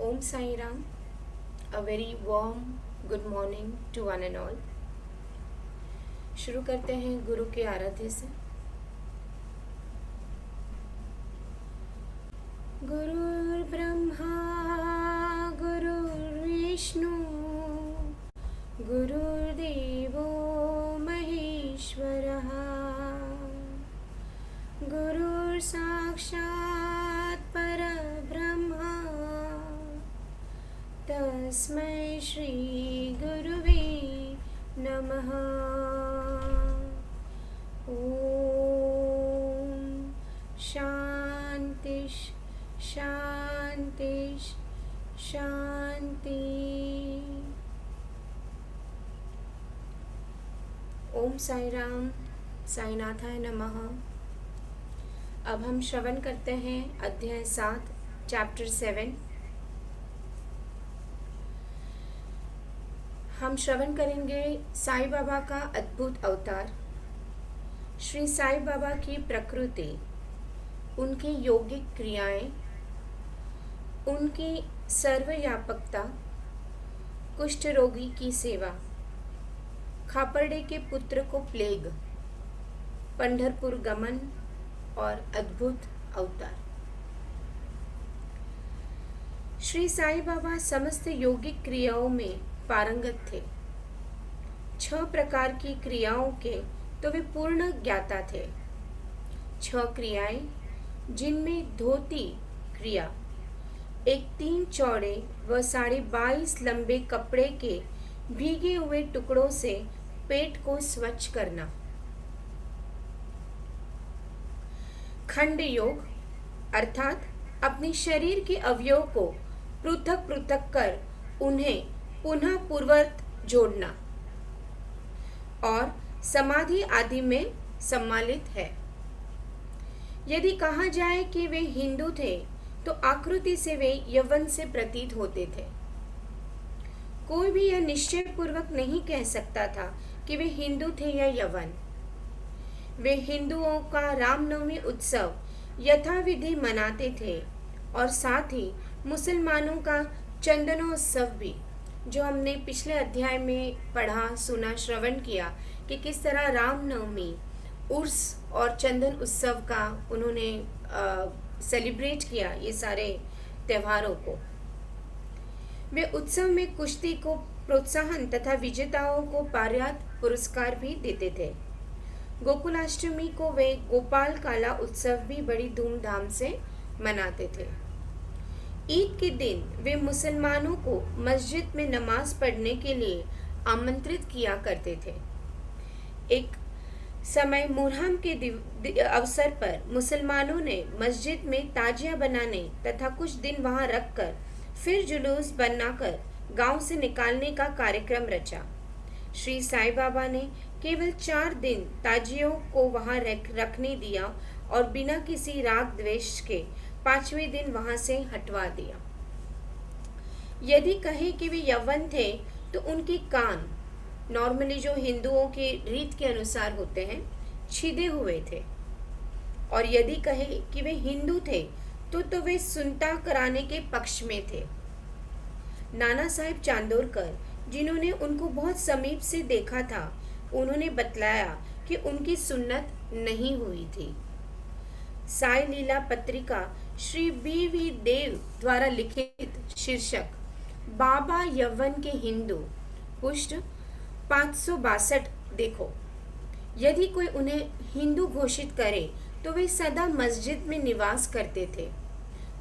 Om Sai Ram. A very warm good morning to one and all. शुरू करते हैं गुरु के आराध्य से। गुरुर्ब्रह्मा गुरुर्विष्णु गुरुर्देवो महेश्वरः गुरुर्साक्षात् परब्रह्मा तस्मै श्री गुरुवे नमः। ओम शांति शांति शांति। ओम साई राम, साईनाथाय नमः। अब हम श्रवण करते हैं अध्याय 7 चैप्टर 7। हम श्रवण करेंगे साईं बाबा का अद्भुत अवतार, श्री साईं बाबा की प्रकृति, उनकी योगिक क्रियाएं, उनकी सर्वव्यापकता, कुष्ठ रोगी की सेवा, खापरडे के पुत्र को प्लेग, पंढरपुर गमन और अद्भुत अवतार। श्री साईं बाबा समस्त योगिक क्रियाओं में पारंगत थे। 6 प्रकार की क्रियाओं के तो वे पूर्ण ज्ञाता थे। 6 क्रियाएं, जिनमें धोती क्रिया, एक 3 चौड़े व 22.5 लंबे कपड़े के भीगे हुए टुकड़ों से पेट को स्वच्छ करना, खंड योग अर्थात अपने शरीर के अवयव को पृथक पृथक कर उन्हें पुनः पूर्ववत जोड़ना, और समाधि आदि में सम्मिलित है। यदि कहा जाए कि वे हिंदू थे तो आकृति से वे यवन से प्रतीत होते थे। कोई भी यह निश्चय पूर्वक नहीं कह सकता था कि वे हिंदू थे या यवन। वे हिंदुओं का रामनवमी उत्सव यथाविधि मनाते थे और साथ ही मुसलमानों का चंदनोत्सव भी, जो हमने पिछले अध्याय में पढ़ा, सुना, श्रवण किया कि किस तरह रामनवमी, उर्स और चंदन उत्सव का उन्होंने सेलिब्रेट किया, ये सारे त्योहारों को। वे उत्सव में कुश्ती को प्रोत्साहन तथा विजेताओं को पर्याप्त पुरस्कार भी देते थे। गोकुलाष्टमी को वे गोपाल काला उत्सव भी बड़ी धूमधाम से मनाते थे। ईद के दिन वे मुसलमानों को मस्जिद में नमाज पढ़ने के लिए आमंत्रित किया करते थे। एक समय मुहर्रम के अवसर पर मुसलमानों ने मस्जिद में ताजिया बनाने तथा कुछ दिन वहां रखकर फिर जुलूस बनाकर गांव से निकालने का कार्यक्रम रचा। श्री साईं बाबा ने केवल 4 दिन ताजियों को वहां रखने दिया और बिना किसी राग द्वेष के 5वें दिन वहां से हटवा दिया। यदि कहे कि वे यवन थे तो उनके कान, नॉर्मली जो हिंदुओं के रीत के अनुसार होते हैं, छिदे हुए थे। और यदि कहे कि वे हिंदू थे तो वे सुनता कराने के पक्ष में थे। नाना साहेब चांदोरकर, जिन्होंने उनको बहुत समीप से देखा था, उन्होंने बतलाया कि उनकी सुन्नत नहीं हुई थी। साई लीला पत्रिका श्री बी.वी. देव द्वारा लिखित शीर्षक बाबा यवन के हिंदू, पृष्ठ 562 देखो। यदि कोई उन्हें हिंदू घोषित करे तो वे सदा मस्जिद में निवास करते थे,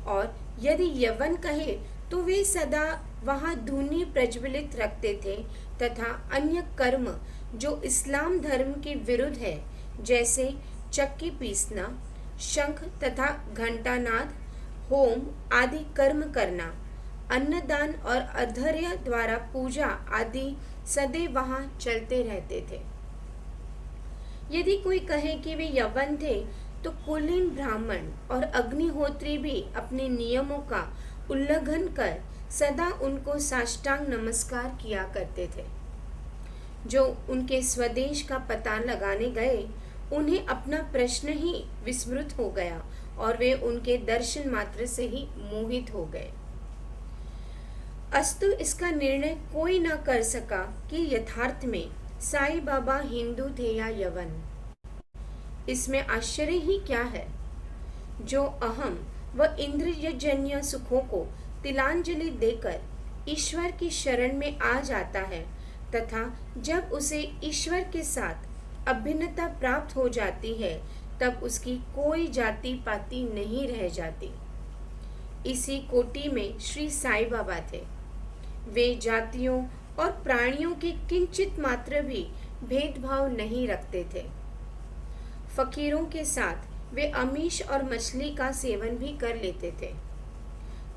और यदि यवन कहे तो वे सदा वहां धूनी प्रज्वलित रखते थे तथा अन्य कर्म जो इस्लाम धर्म के विरुद्ध है, जैसे चक्की पीसना, शंख तथा घंटानाद, होम आदि कर्म करना, अन्नदान और अधर्य द्वारा पूजा आदि सदैव वहां चलते रहते थे। यदि कोई कहे कि वे यवन थे तो कुलीन ब्राह्मण और अग्निहोत्री भी अपने नियमों का उल्लंघन कर सदा उनको साष्टांग नमस्कार किया करते थे। जो उनके स्वदेश का पता लगाने गए, उन्हें अपना प्रश्न ही विस्मृत हो गया और वे उनके दर्शन मात्र से ही मोहित हो गए। अस्तु इसका निर्णय कोई न कर सका कि यथार्थ में साईं बाबा हिंदू थे या यवन। इसमें आश्चर्य ही क्या है। जो अहम व इंद्रियजन्य सुखों को तिलांजलि देकर ईश्वर की शरण में आ जाता है तथा जब उसे ईश्वर के साथ अभिन्नता प्राप्त हो जाती है तब उसकी कोई जाति पाति नहीं रह जाती। इसी कोटि में श्री साईं बाबा थे। वे जातियों और प्राणियों के किंचित मात्र भी भेदभाव नहीं रखते थे। फकीरों के साथ वे आमिष और मछली का सेवन भी कर लेते थे।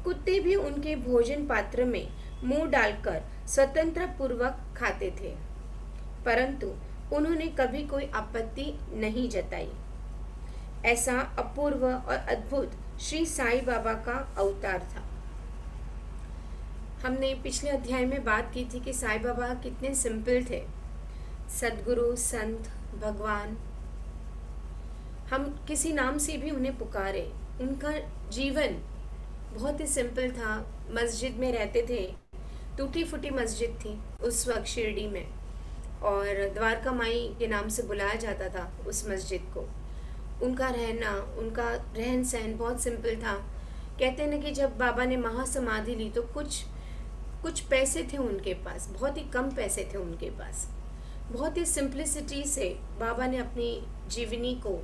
कुत्ते भी उनके भोजन पात्र में मुंह डालकर स्वतंत्र पूर्वक खाते थे, परंतु उन्होंने कभी कोई आपत्ति नहीं जताई। ऐसा अपूर्व और अद्भुत श्री साईं बाबा का अवतार था। हमने पिछले अध्याय में बात की थी कि साईं बाबा कितने सिंपल थे। सद्गुरु, संत, भगवान, हम किसी नाम से भी उन्हें पुकारे। उनका जीवन बहुत ही सिंपल था। मस्जिद में रहते थे, टूटी फूटी मस्जिद थी उस वक्त शिरडी में, और द्वारका माई के नाम से बुलाया जाता था उस मस्जिद को। उनका रहना, उनका रहन सहन बहुत सिंपल था। कहते हैं ना कि जब बाबा ने महासमाधि ली तो कुछ पैसे थे उनके पास, बहुत ही कम पैसे थे उनके पास। बहुत ही सिंप्लिसिटी से बाबा ने अपनी जीवनी को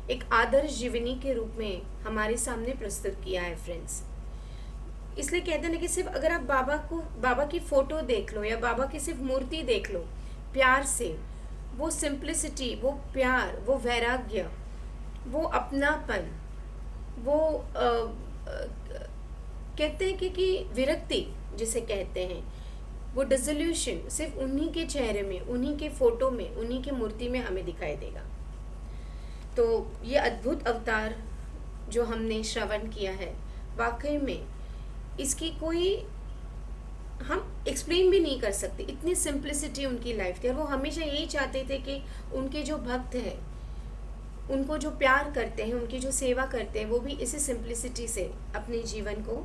एक आदर्श जीवनी के रूप में हमारे सामने प्रस्तुत किया है फ्रेंड्स। इसलिए कहते हैं कि सिर्फ अगर आप बाबा की फोटो देख लो या बाबा की सिर्फ मूर्ति देख लो प्यार से, वो सिंप्लिसिटी, वो प्यार, वो वैराग्य, वो अपनापन, वो कहते हैं कि विरक्ति जिसे कहते हैं, वो डिसोल्यूशन सिर्फ उन्हीं के चेहरे में, उन्हीं के फोटो में, उन्हीं के मूर्ति में हमें दिखाई देगा। तो ये अद्भुत अवतार जो हमने श्रवण किया है, वाकई में इसकी कोई हम एक्सप्लेन भी नहीं कर सकते। इतनी सिंप्लिसिटी उनकी लाइफ थी, और वो हमेशा यही चाहते थे कि उनके जो भक्त हैं, उनको जो प्यार करते हैं, उनकी जो सेवा करते हैं, वो भी इसी सिंप्लिसिटी से अपने जीवन को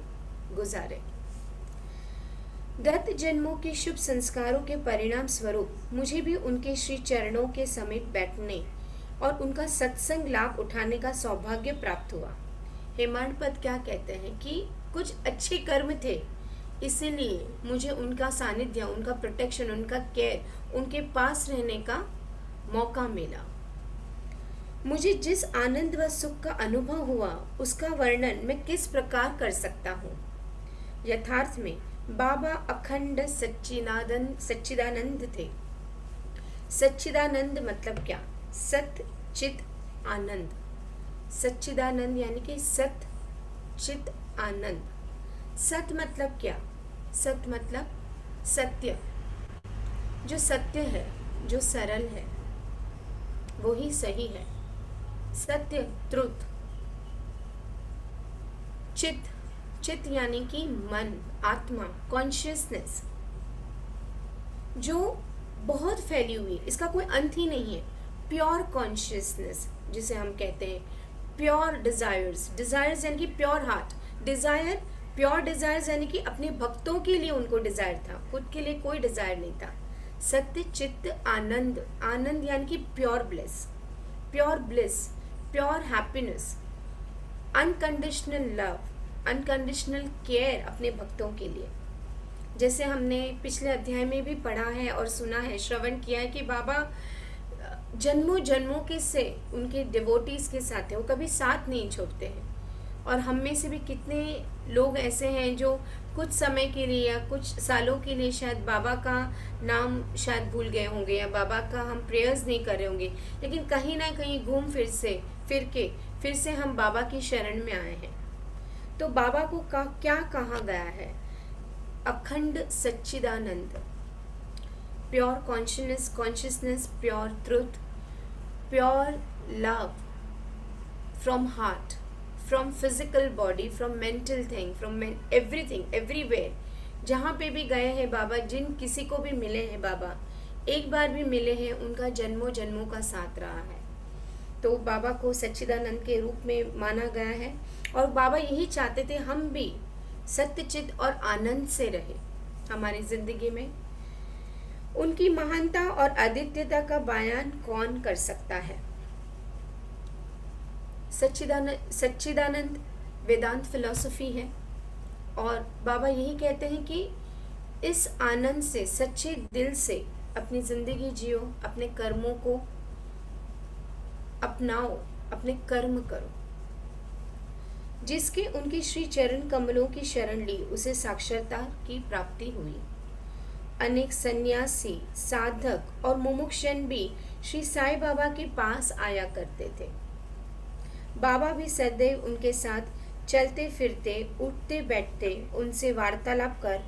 गुजारे। गत जन्मों के शुभ संस्कारों के परिणाम स्वरूप मुझे भी उनके श्री चरणों के समीप बैठने और उनका सत्संग लाभ उठाने का सौभाग्य प्राप्त हुआ। हेमाडपंत क्या कहते हैं कि कुछ अच्छे कर्म थे, इसीलिए मुझे उनका सानिध्य, उनका प्रोटेक्शन, उनका केयर, उनके पास रहने का मौका मिला। मुझे जिस आनंद व सुख का अनुभव हुआ उसका वर्णन मैं किस प्रकार कर सकता हूँ। यथार्थ में बाबा अखंड सच्चिदानंद थे। सच्चिदानंद मतलब क्या? सत चित आनंद। सच्चिदानंद यानी कि सत चित आनंद। सत मतलब क्या? सत मतलब सत्य। जो सत्य है, जो सरल है, वो ही सही है। सत्य, ट्रुथ। चित, चित यानी कि मन, आत्मा, कॉन्शियसनेस, जो बहुत फैली हुई, इसका कोई अंत ही नहीं है। प्योर कॉन्शियसनेस जिसे हम कहते हैं, प्योर डिजायर्स, डिजायर्स यानी कि pure heart, desire, pure desires यानी कि अपने भक्तों के लिए उनको डिजायर था, खुद के लिए कोई डिजायर नहीं था। सत्य चित्त आनंद, आनंद यानी कि pure bliss, pure bliss, pure happiness, unconditional love, unconditional care अपने भक्तों के लिए। जैसे हमने पिछले अध्याय में भी पढ़ा है और सुना है, श्रवण किया है कि बाबा जन्मों जन्मों के से उनके डिवोटीज के साथ है, वो कभी साथ नहीं छोड़ते हैं। और हम में से भी कितने लोग ऐसे हैं जो कुछ समय के लिए या कुछ सालों के लिए शायद बाबा का नाम शायद भूल गए होंगे या बाबा का हम प्रेयर्स नहीं कर रहे होंगे, लेकिन कहीं ना कहीं घूम फिर से हम बाबा की शरण में आए हैं। तो बाबा को क्या कहा गया है? अखंड सच्चिदानंद, pure consciousness, pure truth, pure love from heart, from physical body, from mental thing, from everything, everywhere. जहाँ पे भी गए हैं बाबा, जिन किसी को भी मिले हैं बाबा, एक बार भी मिले हैं, उनका जन्मों जन्मों का साथ रहा है। तो बाबा को सच्चिदानंद के रूप में माना गया है, और बाबा यही चाहते थे हम भी सत्यचित और आनंद से रहे। हमारी जिंदगी में। उनकी महानता और अद्वितीयता का बयान कौन कर सकता है? सच्चिदानंद वेदांत फिलॉसफी है और बाबा यही कहते हैं कि इस आनंद से, सच्चे दिल से अपनी ज़िंदगी जियो, अपने कर्मों को अपनाओ, अपने कर्म करो। जिसके उनकी श्री चरण कमलों की शरण ली, उसे साक्षरता की प्राप्ति हुई। अनेक सन्यासी, साधक और मुमुक्षजन भी श्री साईं बाबा के पास आया करते थे। बाबा भी सदैव उनके साथ चलते फिरते, उठते बैठते, उनसे वार्तालाप कर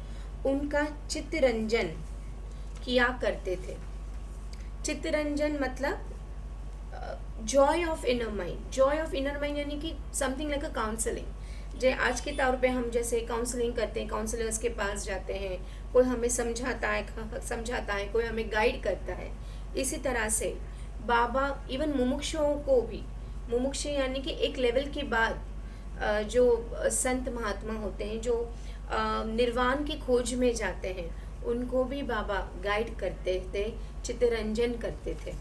उनका चित्तरंजन किया करते थे। चित्तरंजन मतलब Joy of inner mind. Joy of inner mind यानी कि समथिंग लाइक अ काउंसलिंग। जैसे आज के तौर पे हम जैसे काउंसलिंग करते हैं, काउंसलर्स के पास जाते हैं, कोई हमें समझाता है, कोई हमें गाइड करता है। इसी तरह से बाबा इवन मुमुक्षुओं को भी, मुमुक्षु यानी कि एक लेवल के बाद जो संत महात्मा होते हैं, जो निर्वाण की खोज में जाते हैं, उनको भी बाबा गाइड करते थे, चित्तरंजन करते थे।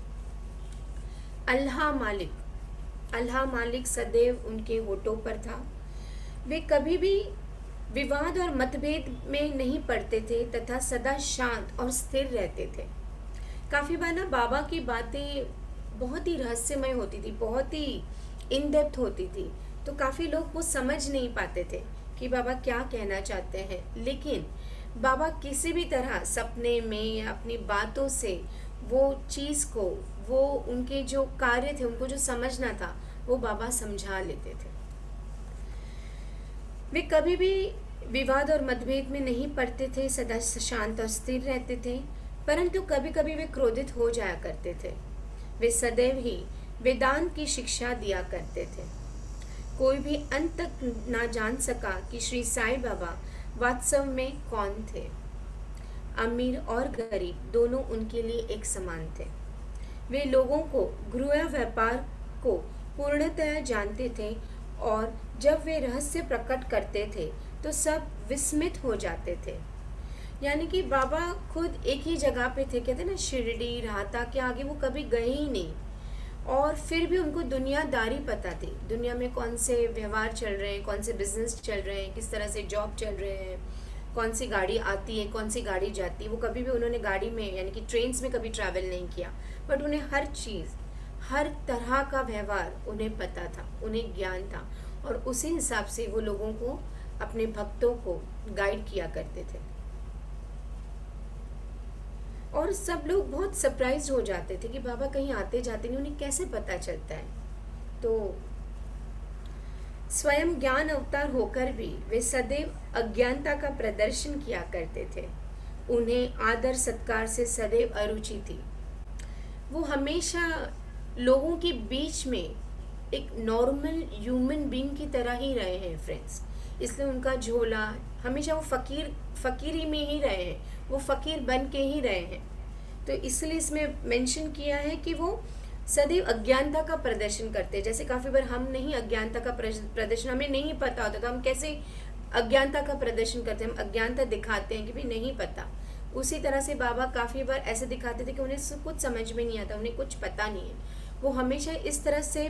अल्लाह मालिक सदैव उनके होठों पर था। वे कभी भी विवाद और मतभेद में नहीं पड़ते थे तथा सदा शांत और स्थिर रहते थे। काफ़ी बार ना बाबा की बातें बहुत ही रहस्यमय होती थी, बहुत ही इन डेप्थ होती थी, तो काफ़ी लोग वो समझ नहीं पाते थे कि बाबा क्या कहना चाहते हैं। लेकिन बाबा किसी भी तरह सपने में या अपनी बातों से वो चीज़ को, वो उनके जो कार्य थे, उनको जो समझना था, वो बाबा समझा लेते थे। वे कभी भी विवाद और मतभेद में नहीं पड़ते थे, सदा शांत और स्थिर रहते थे, परंतु कभी कभी वे क्रोधित हो जाया करते थे। वे सदैव ही वेदांत की शिक्षा दिया करते थे। कोई भी अंत तक ना जान सका कि श्री साईं बाबा वास्तव में कौन थे। अमीर और गरीब दोनों उनके लिए एक समान थे। वे लोगों को गृह व्यापार को पूर्णतः जानते थे और जब वे रहस्य प्रकट करते थे तो सब विस्मित हो जाते थे। यानी कि बाबा खुद एक ही जगह पे थे, कहते ना शिरडी, राहता के आगे वो कभी गए ही नहीं, और फिर भी उनको दुनियादारी पता थी। दुनिया में कौन से व्यवहार चल रहे हैं, कौन से बिजनेस चल रहे हैं, किस तरह से जॉब चल रहे हैं, कौन सी गाड़ी आती है, कौन सी गाड़ी जाती है। वो कभी भी उन्होंने गाड़ी में यानी कि ट्रेन्स में कभी ट्रैवल नहीं किया, बट उन्हें हर चीज़, हर तरह का व्यवहार उन्हें पता था, उन्हें ज्ञान था, और उसी हिसाब से वो लोगों को, अपने भक्तों को गाइड किया करते थे। और सब लोग बहुत सरप्राइज हो जाते थे कि बाबा कहीं आते जाते नहीं, उन्हें कैसे पता चलता है। तो स्वयं ज्ञान अवतार होकर भी वे सदैव अज्ञानता का प्रदर्शन किया करते थे। उन्हें आदर सत्कार से सदैव अरुचि थी। वो हमेशा लोगों के बीच में एक नॉर्मल ह्यूमन बीइंग की तरह ही रहे हैं फ्रेंड्स। इसलिए उनका झोला हमेशा वो फकीरी में ही रहे हैं, वो फकीर बन के ही रहे हैं। तो इसलिए इसमें मेंशन किया है कि वो सदैव अज्ञानता का प्रदर्शन करते हैं। जैसे काफ़ी बार हम नहीं अज्ञानता का प्रदर्शन, हमें नहीं पता होता तो हम कैसे अज्ञानता का प्रदर्शन करते हैं, हम अज्ञानता दिखाते हैं कि भाई नहीं पता। उसी तरह से बाबा काफ़ी बार ऐसे दिखाते थे कि उन्हें कुछ समझ में नहीं आता, उन्हें कुछ पता नहीं है। वो हमेशा इस तरह से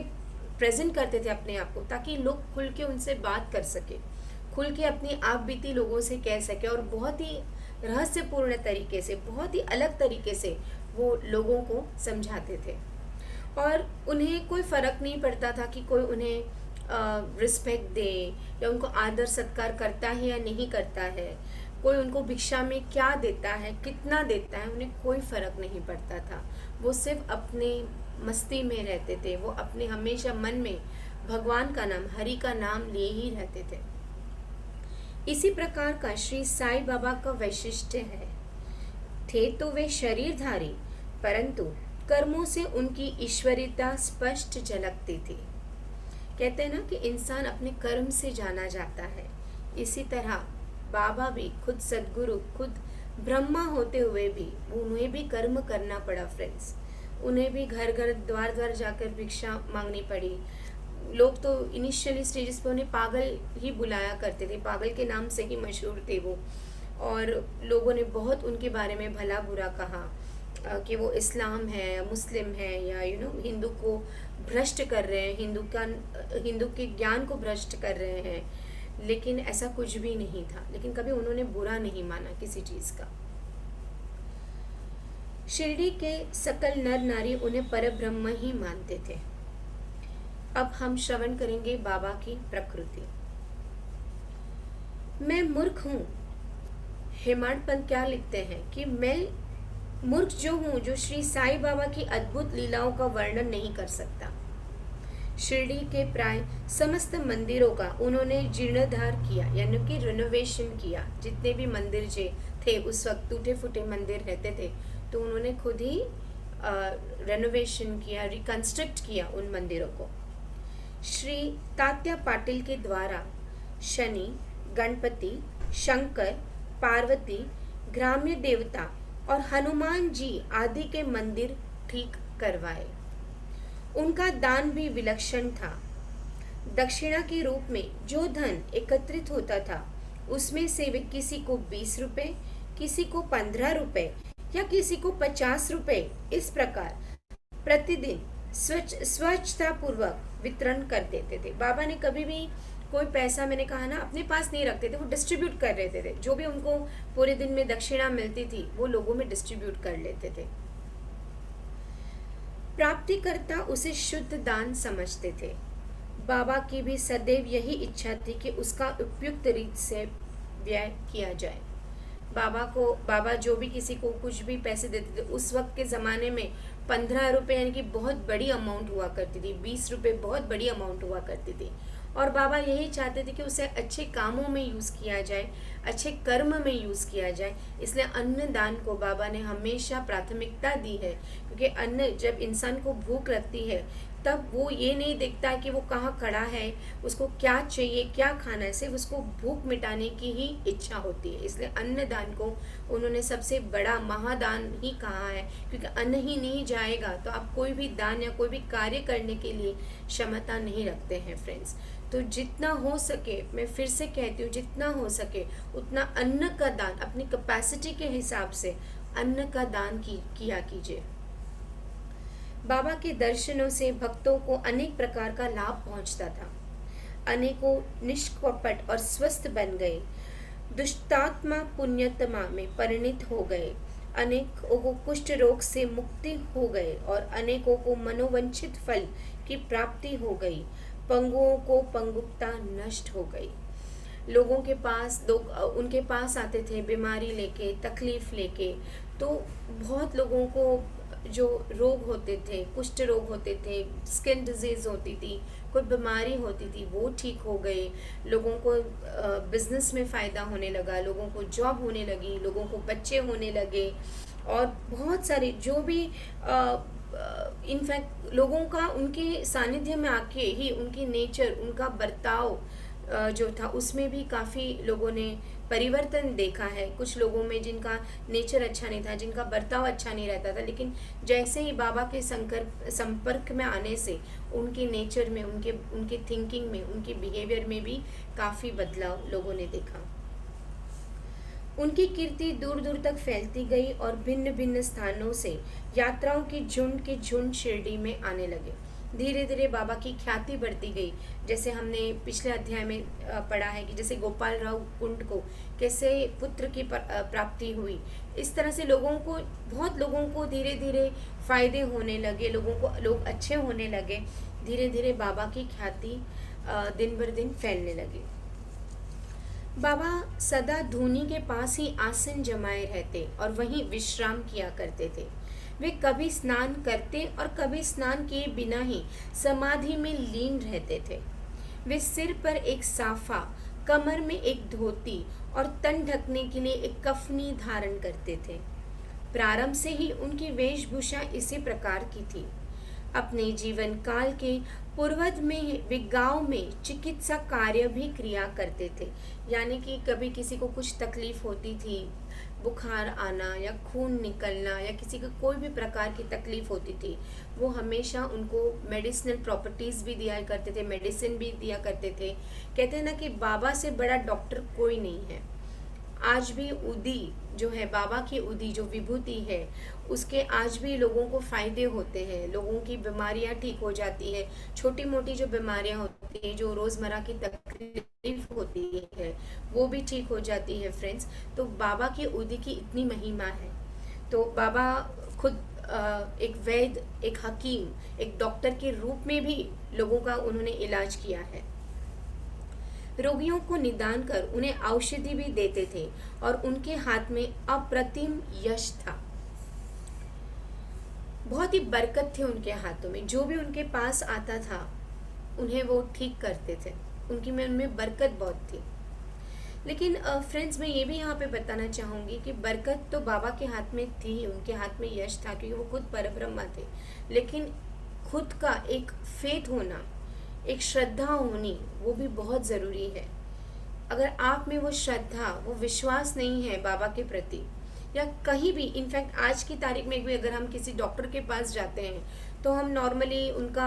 प्रेजेंट करते थे अपने आप को, ताकि लोग खुल के उनसे बात कर सके, खुल के अपनी आप बीती लोगों से कह सके, और बहुत ही रहस्यपूर्ण तरीके से, बहुत ही अलग तरीके से वो लोगों को समझाते थे। और उन्हें कोई फ़र्क नहीं पड़ता था कि कोई उन्हें रिस्पेक्ट दे या उनको आदर सत्कार करता है या नहीं करता है, कोई उनको भिक्षा में क्या देता है, कितना देता है, उन्हें कोई फ़र्क नहीं पड़ता था। वो सिर्फ अपने मस्ती में रहते थे, वो अपने हमेशा मन में भगवान का नाम, हरि का नाम लिए ही रहते थे। इसी प्रकार का श्री साईं बाबा का वैशिष्ट्य है। थे तो वे शरीरधारी, परंतु कर्मों से उनकी ईश्वरीयता स्पष्ट झलकती थी। कहते हैं ना कि इंसान अपने कर्म से जाना जाता है। इसी तरह बाबा भी खुद सद्गुरु, खुद ब्रह्मा होते हुए भी उन्हें भी कर्म करना पड़ा फ्रेंड्स। उन्हें भी घर घर, द्वार द्वार जाकर भिक्षा मांगनी पड़ी। लोग तो इनिशियली स्टेजेस पे उन्हें पागल ही बुलाया करते थे, पागल के नाम से ही मशहूर थे वो। और लोगों ने बहुत उनके बारे में भला बुरा कहा कि वो इस्लाम है, मुस्लिम है, या हिंदू को भ्रष्ट कर रहे हैं, हिंदू के ज्ञान को भ्रष्ट कर रहे हैं। लेकिन ऐसा कुछ भी नहीं था। लेकिन कभी उन्होंने बुरा नहीं माना किसी चीज़ का। शिरडी के सकल नर नारी उन्हें परब्रह्म ही मानते थे। अब हम श्रवण करेंगे बाबा की प्रकृति। मैं मूर्ख हूँ। हेमाड पंत क्या लिखते हैं कि मैं मूर्ख जो हूँ, जो श्री साईं बाबा की अद्भुत लीलाओं का वर्णन नहीं कर सकता। शिरडी के प्राय समस्त मंदिरों का उन्होंने जीर्णोद्धार किया, यानी कि रिनोवेशन किया। जितने भी मंदिर थे उस वक्त, टूटे फूटे मंदिर रहते थे, तो उन्होंने खुद ही रेनोवेशन किया, रिकंस्ट्रक्ट किया उन मंदिरों को। श्री तात्या पाटिल के द्वारा शनि, गणपति, शंकर, पार्वती, ग्राम्य देवता और हनुमान जी आदि के मंदिर ठीक करवाए। उनका दान भी विलक्षण था। दक्षिणा के रूप में जो धन एकत्रित होता था, उसमें से वे किसी को 20 रुपए, किसी को 15 रुपए या किसी को 50 रुपए, इस प्रकार प्रतिदिन स्वच्छता पूर्वक वितरण कर देते थे। बाबा ने कभी भी कोई पैसा, मैंने कहा ना, अपने पास नहीं रखते थे, वो डिस्ट्रीब्यूट कर देते थे। जो भी उनको पूरे दिन में दक्षिणा मिलती थी वो लोगों में डिस्ट्रीब्यूट कर लेते थे। प्राप्तिकर्ता उसे शुद्ध दान समझते थे। बाबा की भी सदैव यही इच्छा थी कि उसका उपयुक्त रीत से व्यय किया जाए। बाबा जो भी किसी को कुछ भी पैसे देते थे, उस वक्त के ज़माने में 15 रुपये यानी कि बहुत बड़ी अमाउंट हुआ करती थी, 20 रुपये बहुत बड़ी अमाउंट हुआ करती थी। और बाबा यही चाहते थे कि उसे अच्छे कामों में यूज़ किया जाए, अच्छे कर्म में यूज़ किया जाए। इसलिए अन्न दान को बाबा ने हमेशा प्राथमिकता दी है, क्योंकि अन्न, जब इंसान को भूख लगती है, तब वो ये नहीं देखता कि वो कहाँ खड़ा है, उसको क्या चाहिए, क्या खाना है, सिर्फ उसको भूख मिटाने की ही इच्छा होती है। इसलिए अन्नदान को उन्होंने सबसे बड़ा महादान ही कहा है, क्योंकि अन्न ही नहीं जाएगा तो आप कोई भी दान या कोई भी कार्य करने के लिए क्षमता नहीं रखते हैं फ्रेंड्स। तो जितना हो सके, मैं फिर से कहती हूँ, जितना हो सके उतना अन्न का दान, अपनी कैपेसिटी के हिसाब से अन्न का दान किया कीजिए। बाबा के दर्शनों से भक्तों को अनेक प्रकार का लाभ पहुंचता था। अनेकों निष्कपट और स्वस्थ बन गए, दुष्टात्मा पुण्यतमा में परिणित हो गए, अनेकों को कुष्ठ रोग से मुक्ति हो गए और अनेकों को मनोवंचित फल की प्राप्ति हो गई। पंगुओं को पंगुपता नष्ट हो गई। लोगों के पास लोग उनके पास आते थे बीमारी लेके, तकलीफ लेके, तो बहुत लोगों को जो रोग होते थे, कुष्ठ रोग होते थे, स्किन डिजीज होती थी, कोई बीमारी होती थी, वो ठीक हो गए। लोगों को बिजनेस में फ़ायदा होने लगा, लोगों को जॉब होने लगी, लोगों को बच्चे होने लगे, और बहुत सारे जो भी इनफैक्ट लोगों का उनके सानिध्य में आके ही उनकी नेचर, उनका बर्ताव जो था, उसमें भी काफ़ी लोगों ने परिवर्तन देखा है। कुछ लोगों में जिनका नेचर अच्छा नहीं था, जिनका बर्ताव अच्छा नहीं रहता था, लेकिन जैसे ही बाबा के संपर्क में आने से उनके नेचर में, उनके थिंकिंग में, उनके बिहेवियर में भी काफ़ी बदलाव लोगों ने देखा। उनकी कीर्ति दूर दूर तक फैलती गई और भिन्न भिन्न स्थानों से यात्राओं के झुंड शिरडी में आने लगे। धीरे धीरे बाबा की ख्याति बढ़ती गई। जैसे हमने पिछले अध्याय में पढ़ा है कि जैसे गोपाल राव कुंड को कैसे पुत्र की प्राप्ति हुई, इस तरह से बहुत लोगों को धीरे धीरे फायदे होने लगे, लोग अच्छे होने लगे। धीरे धीरे बाबा की ख्याति दिन भर दिन फैलने लगी। बाबा सदा धूनी के पास ही आसन जमाए रहते और वहीं विश्राम किया करते थे। वे कभी स्नान करते और कभी स्नान किए बिना ही समाधि में लीन रहते थे। वे सिर पर एक साफा, कमर में एक धोती और तन ढकने के लिए एक कफनी धारण करते थे। प्रारंभ से ही उनकी वेशभूषा इसी प्रकार की थी। अपने जीवन काल के पूर्वज में वे गांव में चिकित्सा कार्य भी किया करते थे। यानी कि कभी किसी को कुछ तकलीफ होती थी, बुखार आना या खून निकलना या किसी को कोई भी प्रकार की तकलीफ होती थी, वो हमेशा उनको मेडिसिनल प्रॉपर्टीज़ भी दिया करते थे, मेडिसिन भी दिया करते थे। कहते हैं ना कि बाबा से बड़ा डॉक्टर कोई नहीं है। आज भी उदी जो है, बाबा की उदी जो विभूति है, उसके आज भी लोगों को फ़ायदे होते हैं, लोगों की बीमारियां ठीक हो जाती है, छोटी मोटी जो बीमारियां होती हैं, जो रोज़मर्रा की तकलीफ होती है, वो भी ठीक हो जाती है फ्रेंड्स। तो बाबा की उदी की इतनी महिमा है। तो बाबा खुद एक वैद्य, एक हकीम, एक डॉक्टर के रूप में भी लोगों का उन्होंने इलाज किया है। रोगियों को निदान कर उन्हें औषधि भी देते थे और उनके हाथ में अप्रतिम यश था। बहुत ही बरकत थी उनके हाथों में, जो भी उनके पास आता था उन्हें वो ठीक करते थे, उनकी में उनमें बरकत बहुत थी। लेकिन फ्रेंड्स, मैं ये भी यहाँ पे बताना चाहूँगी कि बरकत तो बाबा के हाथ में थी, उनके हाथ में यश था, क्योंकि वो खुद परब्रह्मा थे। लेकिन खुद का एक फेथ होना, एक श्रद्धा होनी, वो भी बहुत ज़रूरी है। अगर आप में वो श्रद्धा, वो विश्वास नहीं है बाबा के प्रति, या कहीं भी, इनफैक्ट आज की तारीख में भी अगर हम किसी डॉक्टर के पास जाते हैं तो हम नॉर्मली उनका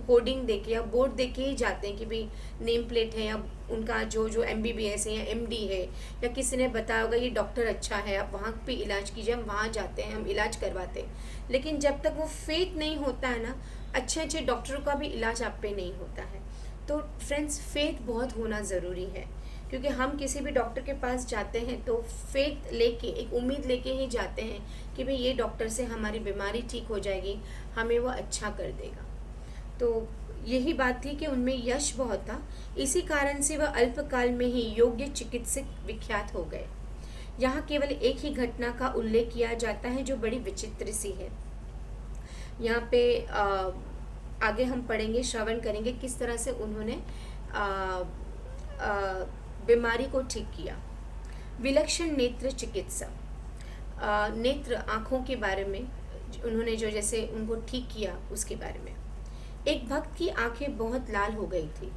होर्डिंग देके या बोर्ड देके ही जाते हैं कि भाई नेम प्लेट है, या उनका जो जो MBBS है या MD है, या किसी ने बताया होगा ये डॉक्टर अच्छा है, आप वहाँ पे इलाज कीजिए, हम वहाँ जाते हैं, हम इलाज करवाते हैं। लेकिन जब तक वो फेथ नहीं होता है ना, अच्छे अच्छे डॉक्टरों का भी इलाज आप पे नहीं होता है। तो फ्रेंड्स, फेथ बहुत होना ज़रूरी है, क्योंकि हम किसी भी डॉक्टर के पास जाते हैं तो फेथ लेके, एक उम्मीद लेके ही जाते हैं कि भाई ये डॉक्टर से हमारी बीमारी ठीक हो जाएगी, हमें वो अच्छा कर देगा। तो यही बात थी कि उनमें यश बहुत था, इसी कारण से वह अल्पकाल में ही योग्य चिकित्सक विख्यात हो गए। यहाँ केवल एक ही घटना का उल्लेख किया जाता है जो बड़ी विचित्र सी है। यहाँ पे आगे हम पढ़ेंगे, श्रवण करेंगे किस तरह से उन्होंने बीमारी को ठीक किया। विलक्षण नेत्र चिकित्सा, नेत्र आँखों के बारे में उन्होंने जो जैसे उनको ठीक किया उसके बारे में। एक भक्त की आंखें बहुत लाल हो गई थी,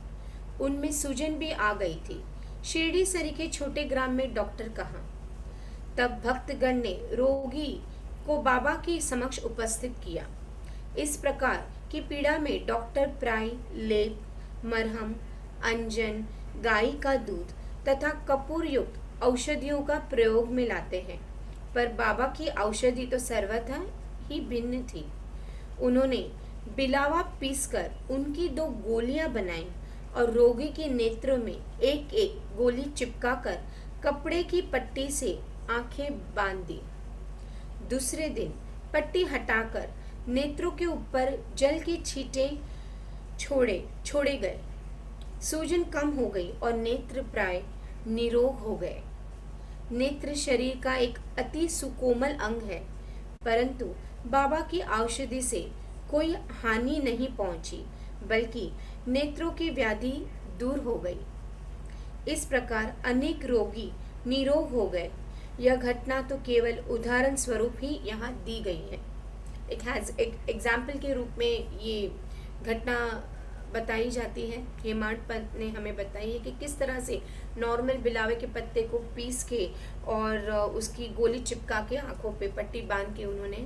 उनमें सूजन भी आ गई थी। शिरडी सरी के छोटे ग्राम में डॉक्टर कहाँ। तब भक्तगण ने रोगी को बाबा के समक्ष उपस्थित किया। इस प्रकार की पीड़ा में डॉक्टर प्राय लेप, मरहम, अंजन, गाय का दूध तथा कपूर युक्त औषधियों का प्रयोग में लाते हैं, पर बाबा की औषधि तो सर्वथा ही भिन्न थी। उन्होंने बिलावा पीसकर उनकी 2 गोलियां बनाई और रोगी के नेत्रों में एक एक गोली चिपकाकर कपड़े की पट्टी से आंखें बांध दी। दूसरे दिन पट्टी हटाकर नेत्रों के ऊपर जल के छींटे छोड़े गए। सूजन कम हो गई और नेत्र प्राय निरोग हो गए। नेत्र शरीर का एक अति सुकोमल अंग है, परंतु बाबा की औषधि से कोई हानि नहीं पहुंची, बल्कि नेत्रों की व्याधि दूर हो गई। इस प्रकार अनेक रोगी निरोग हो गए। यह घटना तो केवल उदाहरण स्वरूप ही यहाँ दी गई है। एक एग्जाम्पल के रूप में ये घटना बताई जाती है। हेमाड पंत ने हमें बताई है कि किस तरह से नॉर्मल बिलावे के पत्ते को पीस के और उसकी गोली चिपका के आंखों पे पट्टी बांध के उन्होंने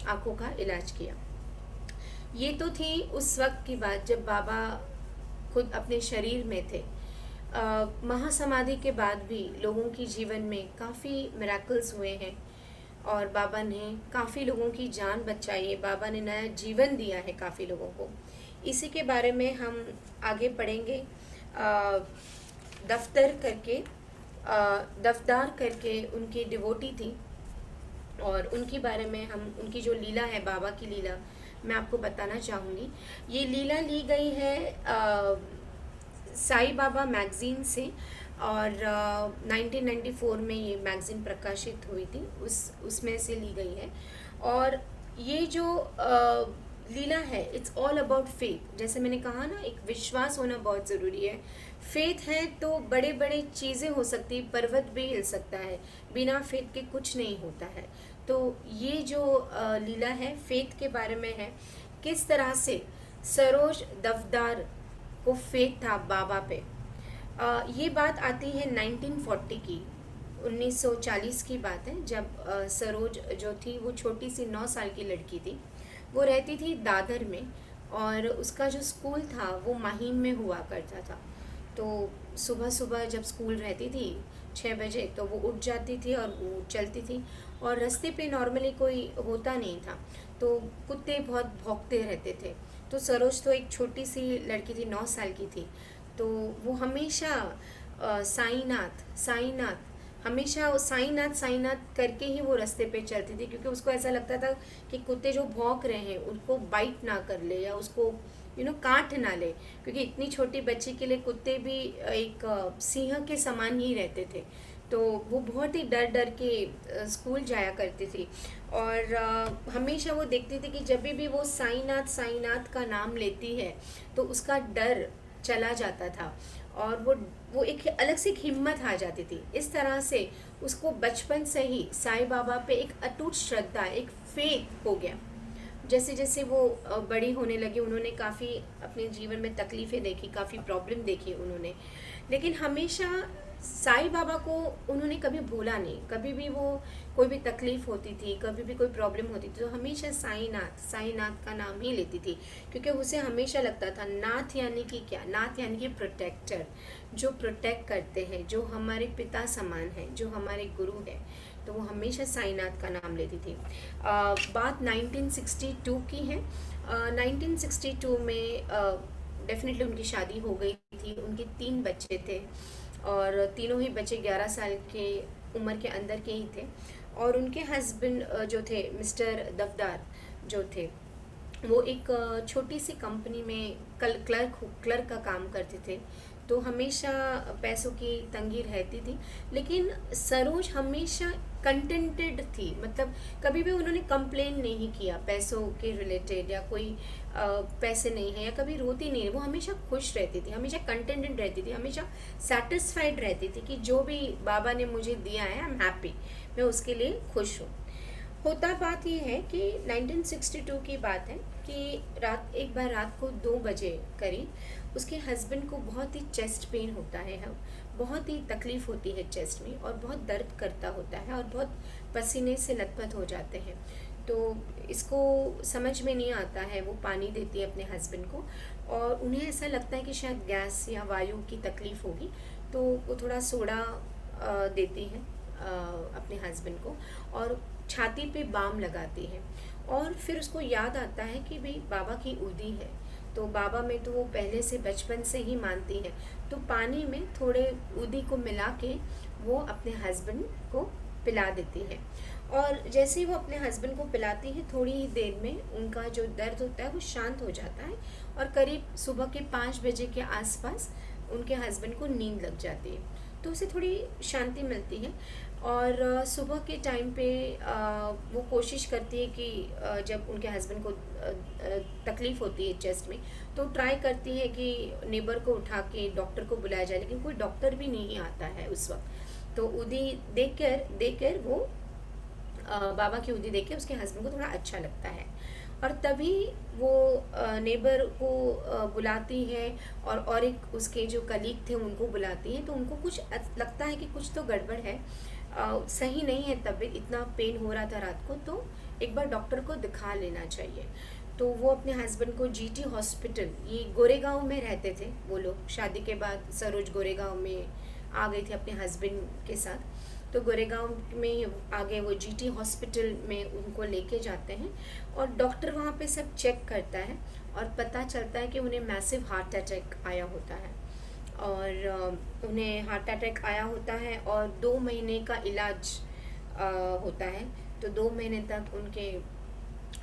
आंखों का इलाज किया। ये तो थी उस वक्त की बात जब बाबा खुद अपने शरीर में थे। महासमाधि के बाद भी लोगों की जीवन में काफ़ी मिरेकल्स हुए हैं और बाबा ने काफ़ी लोगों की जान बचाई है, बाबा ने नया जीवन दिया है काफ़ी लोगों को। इसी के बारे में हम आगे पढ़ेंगे। दफ्तार करके उनकी डिवोटी थी और उनके बारे में हम, उनकी जो लीला है, बाबा की लीला, मैं आपको बताना चाहूँगी। ये लीला ली गई है साई बाबा मैगज़ीन से और 1994 में ये मैगज़ीन प्रकाशित हुई थी, उसमें से ली गई है। और ये जो लीला है, इट्स ऑल अबाउट फेथ। जैसे मैंने कहा ना, एक विश्वास होना बहुत ज़रूरी है। फेथ है तो बड़े बड़े चीज़ें हो सकती, पर्वत भी हिल सकता है, बिना फेथ के कुछ नहीं होता है। तो ये जो लीला है फेथ के बारे में है, किस तरह से सरोज दफदार को फेथ था बाबा पे। ये बात आती है 1940 की, 1940 की बात है, जब सरोज जो थी वो छोटी सी 9 साल की लड़की थी। वो रहती थी दादर में और उसका जो स्कूल था वो माहिम में हुआ करता था। तो सुबह सुबह जब स्कूल रहती थी 6 बजे, तो वो उठ जाती थी और वो चलती थी। और रास्ते पे नॉर्मली कोई होता नहीं था, तो कुत्ते बहुत भौंकते रहते थे। तो सरोज तो एक छोटी सी लड़की थी, 9 साल की थी। तो वो हमेशा साईनाथ साईनाथ, हमेशा वो साईनाथ साईनाथ करके ही वो रास्ते पे चलती थी, क्योंकि उसको ऐसा लगता था कि कुत्ते जो भौंक रहे हैं उनको बाइट ना कर ले या उसको काट ना ले, क्योंकि इतनी छोटी बच्ची के लिए कुत्ते भी एक सिंह के समान ही रहते थे। तो वो बहुत ही डर डर के स्कूल जाया करती थी। और हमेशा वो देखती थी कि जब भी वो साईनाथ साईनाथ का नाम लेती है तो उसका डर चला जाता था, और वो एक अलग से एक हिम्मत आ जाती थी। इस तरह से उसको बचपन से ही साईं बाबा पे एक अटूट श्रद्धा, एक फेथ हो गया। जैसे जैसे वो बड़ी होने लगी, उन्होंने काफ़ी अपने जीवन में तकलीफ़ें देखी, काफ़ी प्रॉब्लम देखी उन्होंने, लेकिन हमेशा साईं बाबा को उन्होंने कभी भूला नहीं। कभी भी वो कोई भी तकलीफ़ होती थी, कभी भी कोई प्रॉब्लम होती थी, तो हमेशा साईनाथ साईनाथ का नाम ही लेती थी, क्योंकि उसे हमेशा लगता था नाथ यानी कि क्या, नाथ यानी कि प्रोटेक्टर, जो प्रोटेक्ट करते हैं, जो हमारे पिता समान है, जो हमारे गुरु है। तो वो हमेशा साईनाथ का नाम लेती थी। बात 1962 की है। 1962 में डेफिनेटली उनकी शादी हो गई थी, उनके 3 बच्चे थे, और तीनों ही बच्चे 11 साल के उम्र के अंदर के ही थे। और उनके हस्बैंड जो थे मिस्टर दफदार जो थे, वो एक छोटी सी कंपनी में क्लर्क का काम करते थे। तो हमेशा पैसों की तंगी रहती थी, लेकिन सरोज हमेशा कंटेंटेड थी। मतलब कभी भी उन्होंने कंप्लेन नहीं किया पैसों के रिलेटेड, या कोई पैसे नहीं है, या कभी रोती नहीं। वो हमेशा खुश रहती थी, हमेशा कंटेंटेड रहती थी, हमेशा सेटिस्फाइड रहती थी कि जो भी बाबा ने मुझे दिया है, आई एम हैप्पी, मैं उसके लिए खुश हूँ। होता बात यह है कि 1962 की बात है कि एक बार रात को 2 बजे करीब उसके हस्बैंड को बहुत ही चेस्ट पेन होता है, बहुत ही तकलीफ़ होती है चेस्ट में, और बहुत दर्द करता होता है, और बहुत पसीने से लथपथ हो जाते हैं। तो इसको समझ में नहीं आता है। वो पानी देती है अपने हस्बैंड को, और उन्हें ऐसा लगता है कि शायद गैस या वायु की तकलीफ़ होगी, तो वो थोड़ा सोडा देती है अपने हस्बैंड को, और छाती पे बाम लगाती है। और फिर उसको याद आता है कि भाई बाबा की उदी है, तो बाबा में तो वो पहले से बचपन से ही मानती है। तो पानी में थोड़े उदी को मिला के वो अपने हस्बैंड को पिला देती है। और जैसे ही वो अपने हस्बैंड को पिलाती है, थोड़ी ही देर में उनका जो दर्द होता है वो शांत हो जाता है, और करीब सुबह के 5 बजे के आसपास उनके हस्बैंड को नींद लग जाती है। तो उसे थोड़ी शांति मिलती है। और सुबह के टाइम पे वो कोशिश करती है कि जब उनके हस्बैंड को तकलीफ़ होती है चेस्ट में, तो ट्राई करती है कि नेबर को उठा के डॉक्टर को बुलाया जाए, लेकिन कोई डॉक्टर भी नहीं आता है उस वक्त। तो उदी देकर वो बाबा की उदी देख के उसके हस्बैंड को थोड़ा अच्छा लगता है, और तभी वो नेबर को बुलाती है, और एक उसके जो कलीग थे उनको बुलाती है। तो उनको कुछ लगता है कि कुछ तो गड़बड़ है, सही नहीं है तबीयत, इतना पेन हो रहा था रात को, तो एक बार डॉक्टर को दिखा लेना चाहिए। तो वो अपने हस्बैंड को जीटी हॉस्पिटल, ये गोरेगांव में रहते थे वो लोग, शादी के बाद सरोज गोरेगांव में आ गई थी अपने हस्बैंड के साथ। तो गोरेगांव में आगे वो जीटी हॉस्पिटल में उनको लेके जाते हैं, और डॉक्टर वहाँ पे सब चेक करता है, और पता चलता है कि उन्हें मैसिव हार्ट अटैक आया होता है। और उन्हें हार्ट अटैक आया होता है, और 2 महीने का इलाज होता है। तो 2 महीने तक उनके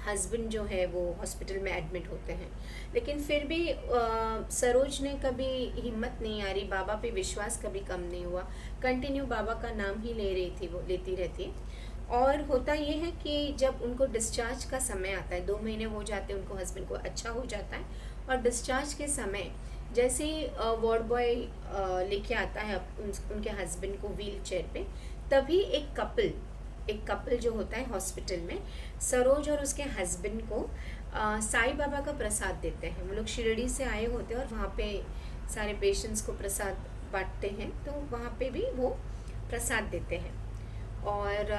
हस्बैंड जो है वो हॉस्पिटल में एडमिट होते हैं। लेकिन फिर भी सरोज ने कभी हिम्मत नहीं हारी, बाबा पे विश्वास कभी कम नहीं हुआ, कंटिन्यू बाबा का नाम ही लेती रहती है। और होता ये है कि जब उनको डिस्चार्ज का समय आता है, 2 महीने हो जाते हैं, उनको हस्बैंड को अच्छा हो जाता है, और डिस्चार्ज के समय जैसे ही वार्ड बॉय लेके आता है उनके हस्बैंड को व्हील चेयर पे, तभी एक कपल जो होता है हॉस्पिटल में, सरोज और उसके हस्बैंड को साईं बाबा का प्रसाद देते हैं। वो लोग शिरडी से आए होते हैं, और वहाँ पे सारे पेशेंट्स को प्रसाद बांटते हैं, तो वहाँ पे भी वो प्रसाद देते हैं। और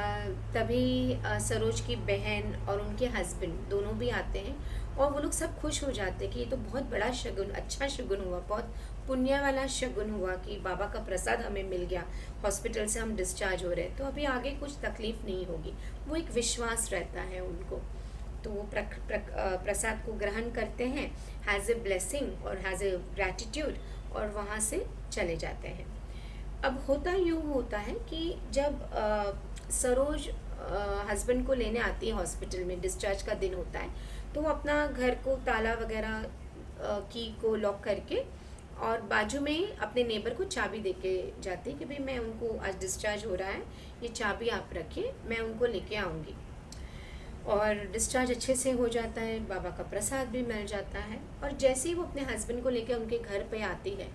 तभी सरोज की बहन और उनके हस्बैंड दोनों भी आते हैं, और वो लोग सब खुश हो जाते हैं कि ये तो बहुत बड़ा शगुन, अच्छा शगुन हुआ, बहुत पुण्य वाला शगुन हुआ कि बाबा का प्रसाद हमें मिल गया, हॉस्पिटल से हम डिस्चार्ज हो रहे हैं, तो अभी आगे कुछ तकलीफ नहीं होगी। वो एक विश्वास रहता है उनको। तो वो प्रसाद को ग्रहण करते हैं हैज़ ए ब्लेसिंग और हैज़ ए ग्रैटिट्यूड, और वहाँ से चले जाते हैं। अब होता यूँ होता है कि जब सरोज हस्बैंड को लेने आती है हॉस्पिटल में, डिस्चार्ज का दिन होता है, तो वो अपना घर को ताला वगैरह की को लॉक करके और बाजू में ही अपने नेबर को चाबी दे के जाती है कि भाई मैं उनको, आज डिस्चार्ज हो रहा है, ये चाबी आप रखिए, मैं उनको लेके आऊँगी। और डिस्चार्ज अच्छे से हो जाता है, बाबा का प्रसाद भी मिल जाता है। और जैसे ही वो अपने हस्बैंड को लेकर उनके घर पे आती है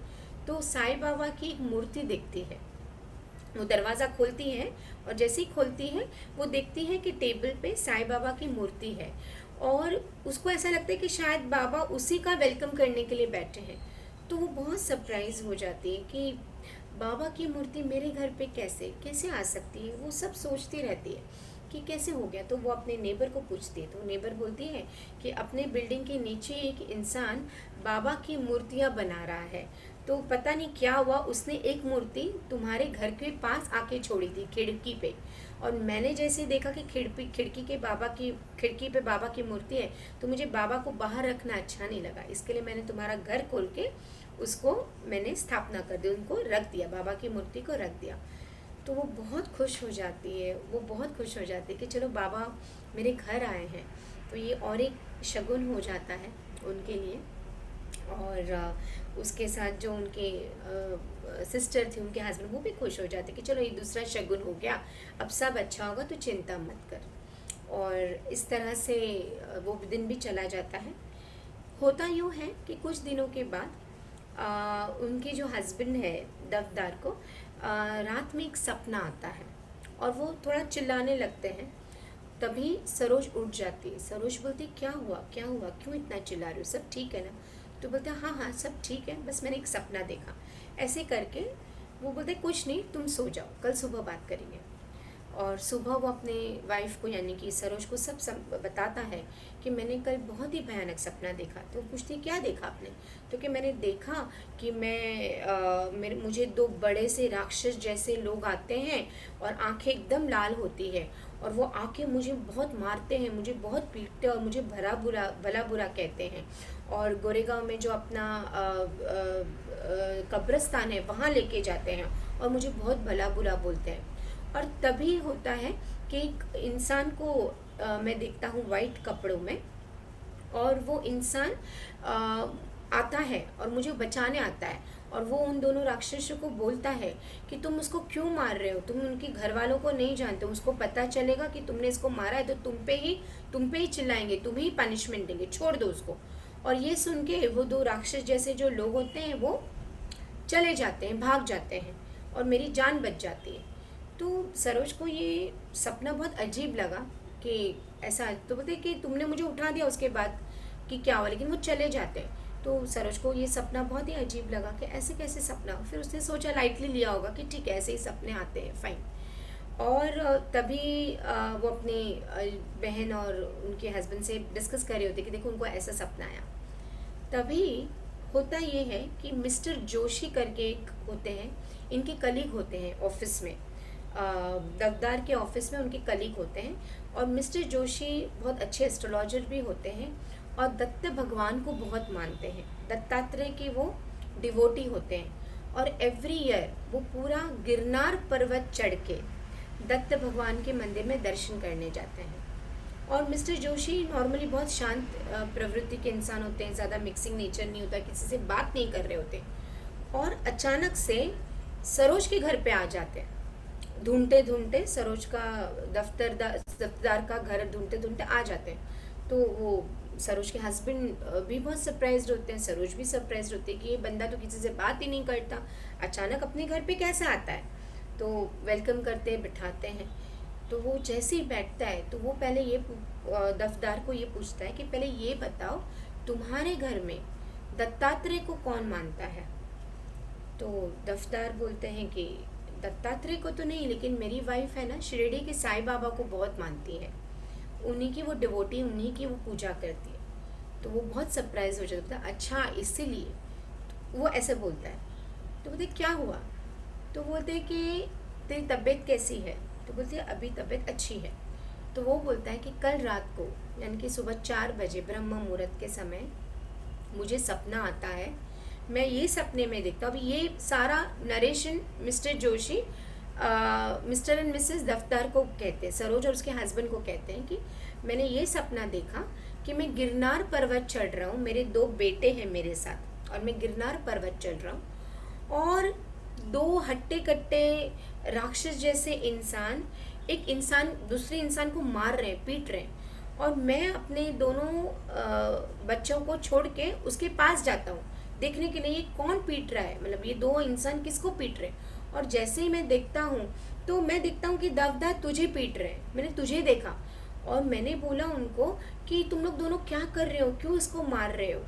तो साईं बाबा की एक मूर्ति दिखती है। वो दरवाज़ा खोलती है और जैसे ही खोलती है वो देखती है कि टेबल पे साईं बाबा की मूर्ति है, और उसको ऐसा लगता है कि शायद बाबा उसी का वेलकम करने के लिए बैठे हैं। तो वो बहुत सरप्राइज हो जाती है कि बाबा की मूर्ति मेरे घर पे कैसे कैसे आ सकती है। वो सब सोचती रहती है कि कैसे हो गया। तो वो अपने नेबर को पूछती है, तो नेबर बोलती है कि अपने बिल्डिंग के नीचे एक इंसान बाबा की मूर्तियाँ बना रहा है, तो पता नहीं क्या हुआ, उसने एक मूर्ति तुम्हारे घर के पास आके छोड़ी थी खिड़की पे, और मैंने जैसे देखा कि खिड़की पे बाबा की मूर्ति है, तो मुझे बाबा को बाहर रखना अच्छा नहीं लगा, इसके लिए मैंने तुम्हारा घर खोल के उसको मैंने स्थापना कर दी, उनको रख दिया, बाबा की मूर्ति को रख दिया। तो वो बहुत खुश हो जाती है, वो बहुत खुश हो जाती है कि चलो बाबा मेरे घर आए हैं। तो ये और एक शगुन हो जाता है उनके लिए। और उसके साथ जो उनके सिस्टर थी, उनके हस्बैंड, वो भी खुश हो जाते कि चलो ये दूसरा शगुन हो गया, अब सब अच्छा होगा, तो चिंता मत कर। और इस तरह से वो दिन भी चला जाता है। होता यूँ है कि कुछ दिनों के बाद उनके जो हस्बैंड है दफदार को रात में एक सपना आता है और वो थोड़ा चिल्लाने लगते हैं। तभी सरोज उठ जाती है। सरोज बोलती क्या हुआ, क्यों इतना चिल्ला रही हो, सब ठीक है ना? तो बोलते हाँ हाँ सब ठीक है, बस मैंने एक सपना देखा। ऐसे करके वो बोलते कुछ नहीं, तुम सो जाओ, कल सुबह बात करेंगे। और सुबह वो अपने वाइफ को यानी कि सरोज को सब बताता है कि मैंने कल बहुत ही भयानक सपना देखा। तो पूछती क्या देखा आपने? तो कि मैंने देखा कि मुझे दो बड़े से राक्षस जैसे लोग आते हैं और आंखें एकदम लाल होती है, और वो आके मुझे बहुत मारते हैं, मुझे बहुत पीटते हैं और मुझे भला बुरा कहते हैं। और गोरेगांव में जो अपना कब्रिस्तान है वहाँ लेके जाते हैं और मुझे बहुत भला बुरा बोलते हैं। और तभी होता है कि एक इंसान को मैं देखता हूँ वाइट कपड़ों में, और वो इंसान आता है और मुझे बचाने आता है, और वो उन दोनों राक्षसों को बोलता है कि तुम उसको क्यों मार रहे हो, तुम उनके घर वालों को नहीं जानते, उसको पता चलेगा कि तुमने इसको मारा है तो तुम पे ही चिल्लाएंगे, तुम्हें ही पनिशमेंट देंगे, छोड़ दो उसको। और ये सुन के वो दो राक्षस जैसे जो लोग होते हैं वो चले जाते हैं, भाग जाते हैं, और मेरी जान बच जाती है। तो सरोज को ये सपना बहुत अजीब लगा कि ऐसा, तो बोलते कि तुमने मुझे उठा दिया उसके बाद कि क्या हुआ, लेकिन वो चले जाते हैं। तो सरोज को ये सपना बहुत ही अजीब लगा कि ऐसे कैसे सपना। फिर उसने सोचा, लाइटली लिया होगा कि ठीक है ऐसे ही सपने आते हैं, फाइन। और तभी वो अपनी बहन और उनके हस्बैंड से डिस्कस कर रहे होते कि देखो उनको ऐसा सपना आया। तभी होता ये है कि मिस्टर जोशी करके एक होते हैं, इनके कलीग होते हैं ऑफिस में, दफदार के ऑफिस में उनके कलीग होते हैं। और मिस्टर जोशी बहुत अच्छे एस्ट्रोलॉजर भी होते हैं और दत्त भगवान को बहुत मानते हैं, दत्तात्रेय के वो डिवोटी होते हैं। और एवरी ईयर वो पूरा गिरनार पर्वत चढ़ के दत्त भगवान के मंदिर में दर्शन करने जाते हैं। और मिस्टर जोशी नॉर्मली बहुत शांत प्रवृत्ति के इंसान होते हैं, ज़्यादा मिक्सिंग नेचर नहीं होता, किसी से बात नहीं कर रहे होते। और अचानक से सरोज के घर पे आ जाते हैं, ढूंढते ढूंढते सरोज का दफ्तरदार का घर ढूंढते आ जाते हैं। तो वो सरोज के हस्बैंड भी बहुत सरप्राइज्ड होते हैं, सरोज भी सरप्राइज्ड होती है कि ये बंदा तो किसी से बात ही नहीं करता, अचानक अपने घर पे कैसे आता है। तो वेलकम करते हैं, बिठाते हैं। तो वो जैसे ही बैठता है तो वो पहले ये दफ्तरदार को ये पूछता है कि पहले ये बताओ तुम्हारे घर में दत्तात्रेय को कौन मानता है। तो दफ्तरदार बोलते हैं कि दत्तात्रेय को तो नहीं, लेकिन मेरी वाइफ है ना शिरडी के साईं बाबा को बहुत मानती है, उन्हीं की वो डिवोटी, उन्हीं की वो पूजा करती है। तो वो बहुत सरप्राइज हो जाता है, अच्छा इसीलिए। वो ऐसे बोलता है। तो बोलते क्या हुआ? तो बोलते हैं कि तेरी तबीयत कैसी है? तो बोलती है अभी तबीयत अच्छी है। तो वो बोलता है कि कल रात को यानी कि सुबह 4 बजे ब्रह्म मुहूर्त के समय मुझे सपना आता है। मैं ये सपने में देखता हूँ। अभी ये सारा narration mister Joshi mister and Mrs दफ्तर को कहते हैं, सरोज और उसके हस्बैंड को कहते हैं कि मैंने ये सपना देखा कि मैं गिरनार पर्वत चढ़ रहा हूँ, मेरे 2 बेटे हैं मेरे साथ और मैं गिरनार पर्वत चढ़ रहा हूँ और 2 हट्टे कट्टे राक्षस जैसे इंसान एक इंसान दूसरे इंसान को मार रहे हैं, पीट रहे हैं, और मैं अपने दोनों बच्चों को छोड़ के उसके पास जाता हूँ देखने के लिए ये कौन पीट रहा है, मतलब ये 2 इंसान किसको पीट रहे हैं। और जैसे ही मैं देखता हूँ तो मैं देखता हूँ कि दवदा तुझे पीट रहे हैं, मैंने तुझे देखा। और मैंने बोला उनको कि तुम लोग दोनों क्या कर रहे हो, क्यों इसको मार रहे हो?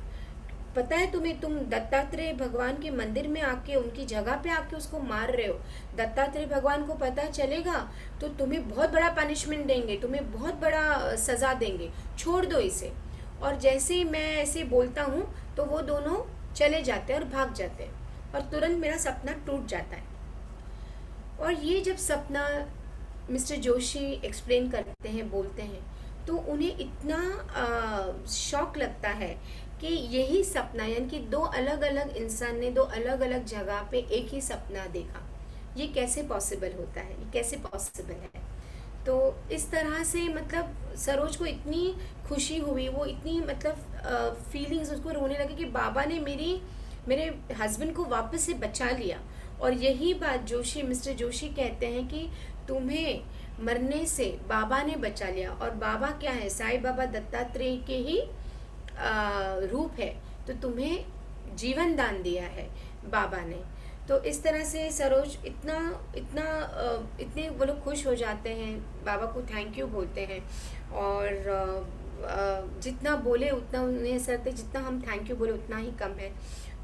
पता है तुम्हें, तुम दत्तात्रेय भगवान के मंदिर में आके उनकी जगह पे आके उसको मार रहे हो। दत्तात्रेय भगवान को पता चलेगा तो तुम्हें बहुत बड़ा पनिशमेंट देंगे, तुम्हें बहुत बड़ा सज़ा देंगे, छोड़ दो इसे। और जैसे ही मैं ऐसे बोलता हूँ तो वो दोनों चले जाते हैं और भाग जाते हैं और तुरंत मेरा सपना टूट जाता है। और ये जब सपना मिस्टर जोशी एक्सप्लेन करते हैं, बोलते हैं, तो उन्हें इतना शॉक लगता है कि यही सपना यानी कि 2 अलग अलग इंसान ने 2 अलग अलग जगह पे एक ही सपना देखा, ये कैसे पॉसिबल होता है, ये कैसे पॉसिबल है। तो इस तरह से मतलब सरोज को इतनी खुशी हुई, वो इतनी मतलब फीलिंग्स उसको रोने लगे कि बाबा ने मेरे हस्बैंड को वापस से बचा लिया। और यही बात जोशी मिस्टर जोशी कहते हैं कि तुम्हें मरने से बाबा ने बचा लिया। और बाबा क्या है? साईं बाबा दत्तात्रेय के ही रूप है, तो तुम्हें जीवन दान दिया है बाबा ने। तो इस तरह से सरोज इतना इतना इतने वो लोग खुश हो जाते हैं, बाबा को थैंक यू बोलते हैं। और जितना बोले उतना उन्हें ऐसा लगता है जितना हम थैंक यू बोले उतना ही कम है।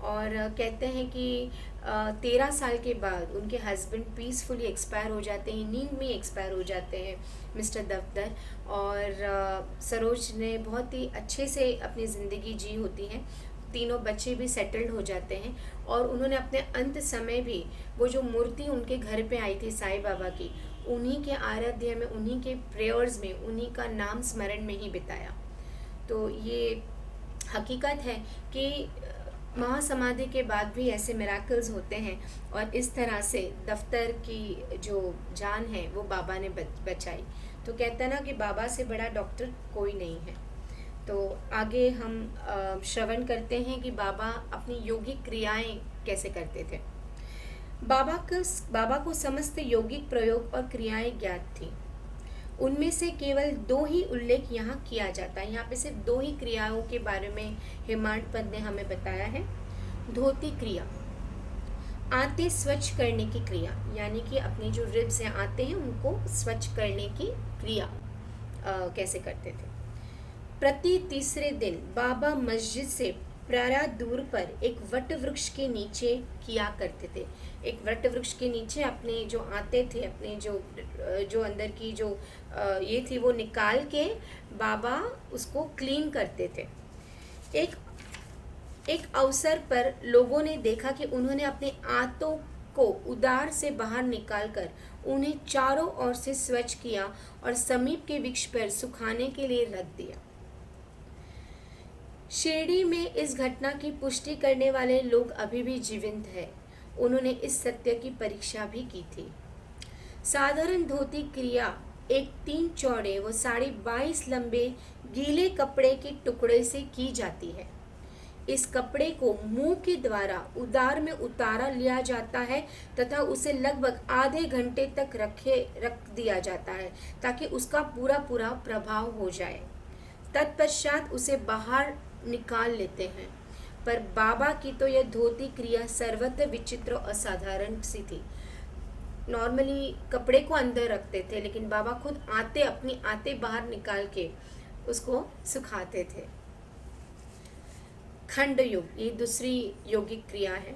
और कहते हैं कि 13 साल के बाद उनके हस्बैंड पीसफुली एक्सपायर हो जाते हैं, नींद में एक्सपायर हो जाते हैं मिस्टर दफ्तर। और सरोज ने बहुत ही अच्छे से अपनी ज़िंदगी जी होती है, तीनों बच्चे भी सेटल्ड हो जाते हैं। और उन्होंने अपने अंत समय भी वो जो मूर्ति उनके घर पे आई थी साईं बाबा की, उन्हीं के आराध्य में, उन्हीं के प्रेयर्स में, उन्हीं का नाम स्मरण में ही बिताया। तो ये हकीकत है कि महासमाधि के बाद भी ऐसे मिराकल्स होते हैं। और इस तरह से दफ्तर की जो जान है वो बाबा ने बचाई। तो कहते हैं ना कि बाबा से बड़ा डॉक्टर कोई नहीं है। तो आगे हम श्रवण करते हैं कि बाबा अपनी योगिक क्रियाएं कैसे करते थे। बाबा को समस्त यौगिक प्रयोग और क्रियाएं ज्ञात थी। उनमें से केवल 2 ही उल्लेख यहाँ किया जाता है। यहाँ पे सिर्फ 2 ही क्रियाओं के बारे में हेमाड पद ने हमें बताया है। धोती क्रिया, आंतें स्वच्छ करने की क्रिया, यानी कि अपने जो रिब्स हैं, आंतें हैं, उनको स्वच्छ करने की क्रिया कैसे करते थे। प्रति तीसरे दिन बाबा मस्जिद से प्रायः दूर पर एक वट वृक्ष के नीचे किया करते थे। एक वट वृक्ष के नीचे अपने जो आते थे, अपने जो अंदर की जो ये थी वो निकाल के बाबा उसको क्लीन करते थे। एक अवसर पर लोगों ने देखा कि उन्होंने अपने आंतों को उदार से बाहर निकालकर उन्हें चारों ओर से स्वच्छ किया और समीप के वृक्ष पर सुखाने के लिए रख दिया। शिरडी में इस घटना की पुष्टि करने वाले लोग अभी भी जीवित हैं। उन्होंने इस सत्य की परीक्षा भी की थी। साधारण धोती क्रिया एक 3 चौड़े व 22.5 लंबे गीले कपड़े के टुकड़े से की जाती है। इस कपड़े को मुंह के द्वारा उदार में उतारा लिया जाता है तथा उसे लगभग आधे घंटे तक रख दिया जाता है ताकि उसका पूरा प्रभाव हो जाए। तत्पश्चात उसे बाहर निकाल लेते हैं। पर बाबा की तो यह धोती क्रिया सर्वत्र विचित्र और असाधारण सी थी। नॉर्मली कपड़े को अंदर रखते थे, लेकिन बाबा खुद अपनी आते बाहर निकाल के उसको सुखाते थे। खंड योग, ये दूसरी योगिक क्रिया है।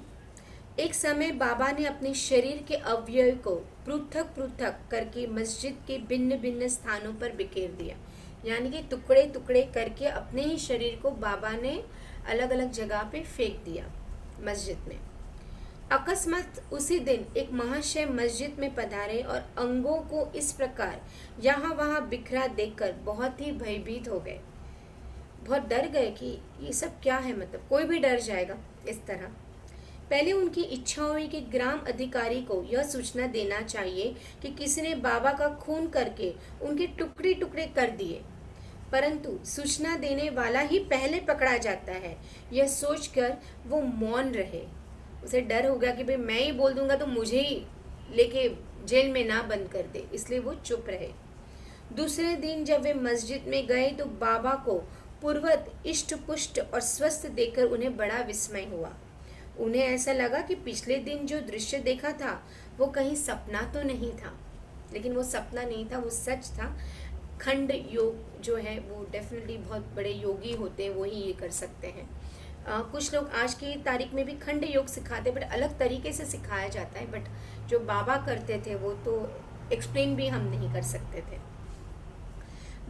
एक समय बाबा ने अपने शरीर के अवयव को पृथक करके मस्जिद के भिन्न भिन्न स्थानों पर बिखेर दिया। यानी कि टुकड़े टुकड़े करके अपने ही शरीर को बाबा ने अलग अलग जगह पे फेंक दिया मस्जिद में। अकस्मात उसी दिन एक महाशय मस्जिद में पधारे और अंगों को इस प्रकार यहाँ वहाँ बिखरा देखकर बहुत ही भयभीत हो गए। बहुत डर गए कि ये सब क्या है, मतलब कोई भी डर जाएगा इस तरह। पहले उनकी इच्छा हुई कि ग्राम अधिकारी को यह सूचना देना चाहिए कि किसी ने बाबा का खून करके उनके टुकड़े टुकड़े कर दिए, परंतु सूचना देने वाला ही पहले पकड़ा जाता है, यह सोचकर वो मौन रहे। उसे डर हो गया कि भाई मैं ही बोल दूंगा तो मुझे ही लेके जेल में ना बंद कर दे, इसलिए वो चुप रहे। दूसरे दिन जब वे मस्जिद में गए तो बाबा को पूर्वत इष्ट पुष्ट और स्वस्थ देखकर उन्हें बड़ा विस्मय हुआ। उन्हें ऐसा लगा कि पिछले दिन जो दृश्य देखा था वो कहीं सपना तो नहीं था, लेकिन वो सपना नहीं था, वो सच था। खंड योग जो है वो डेफिनेटली बहुत बड़े योगी होते हैं, वो ही ये कर सकते हैं। कुछ लोग आज की तारीख में भी खंड योग सिखाते हैं, बट अलग तरीके से सिखाया जाता है, बट जो बाबा करते थे वो तो एक्सप्लेन भी हम नहीं कर सकते थे।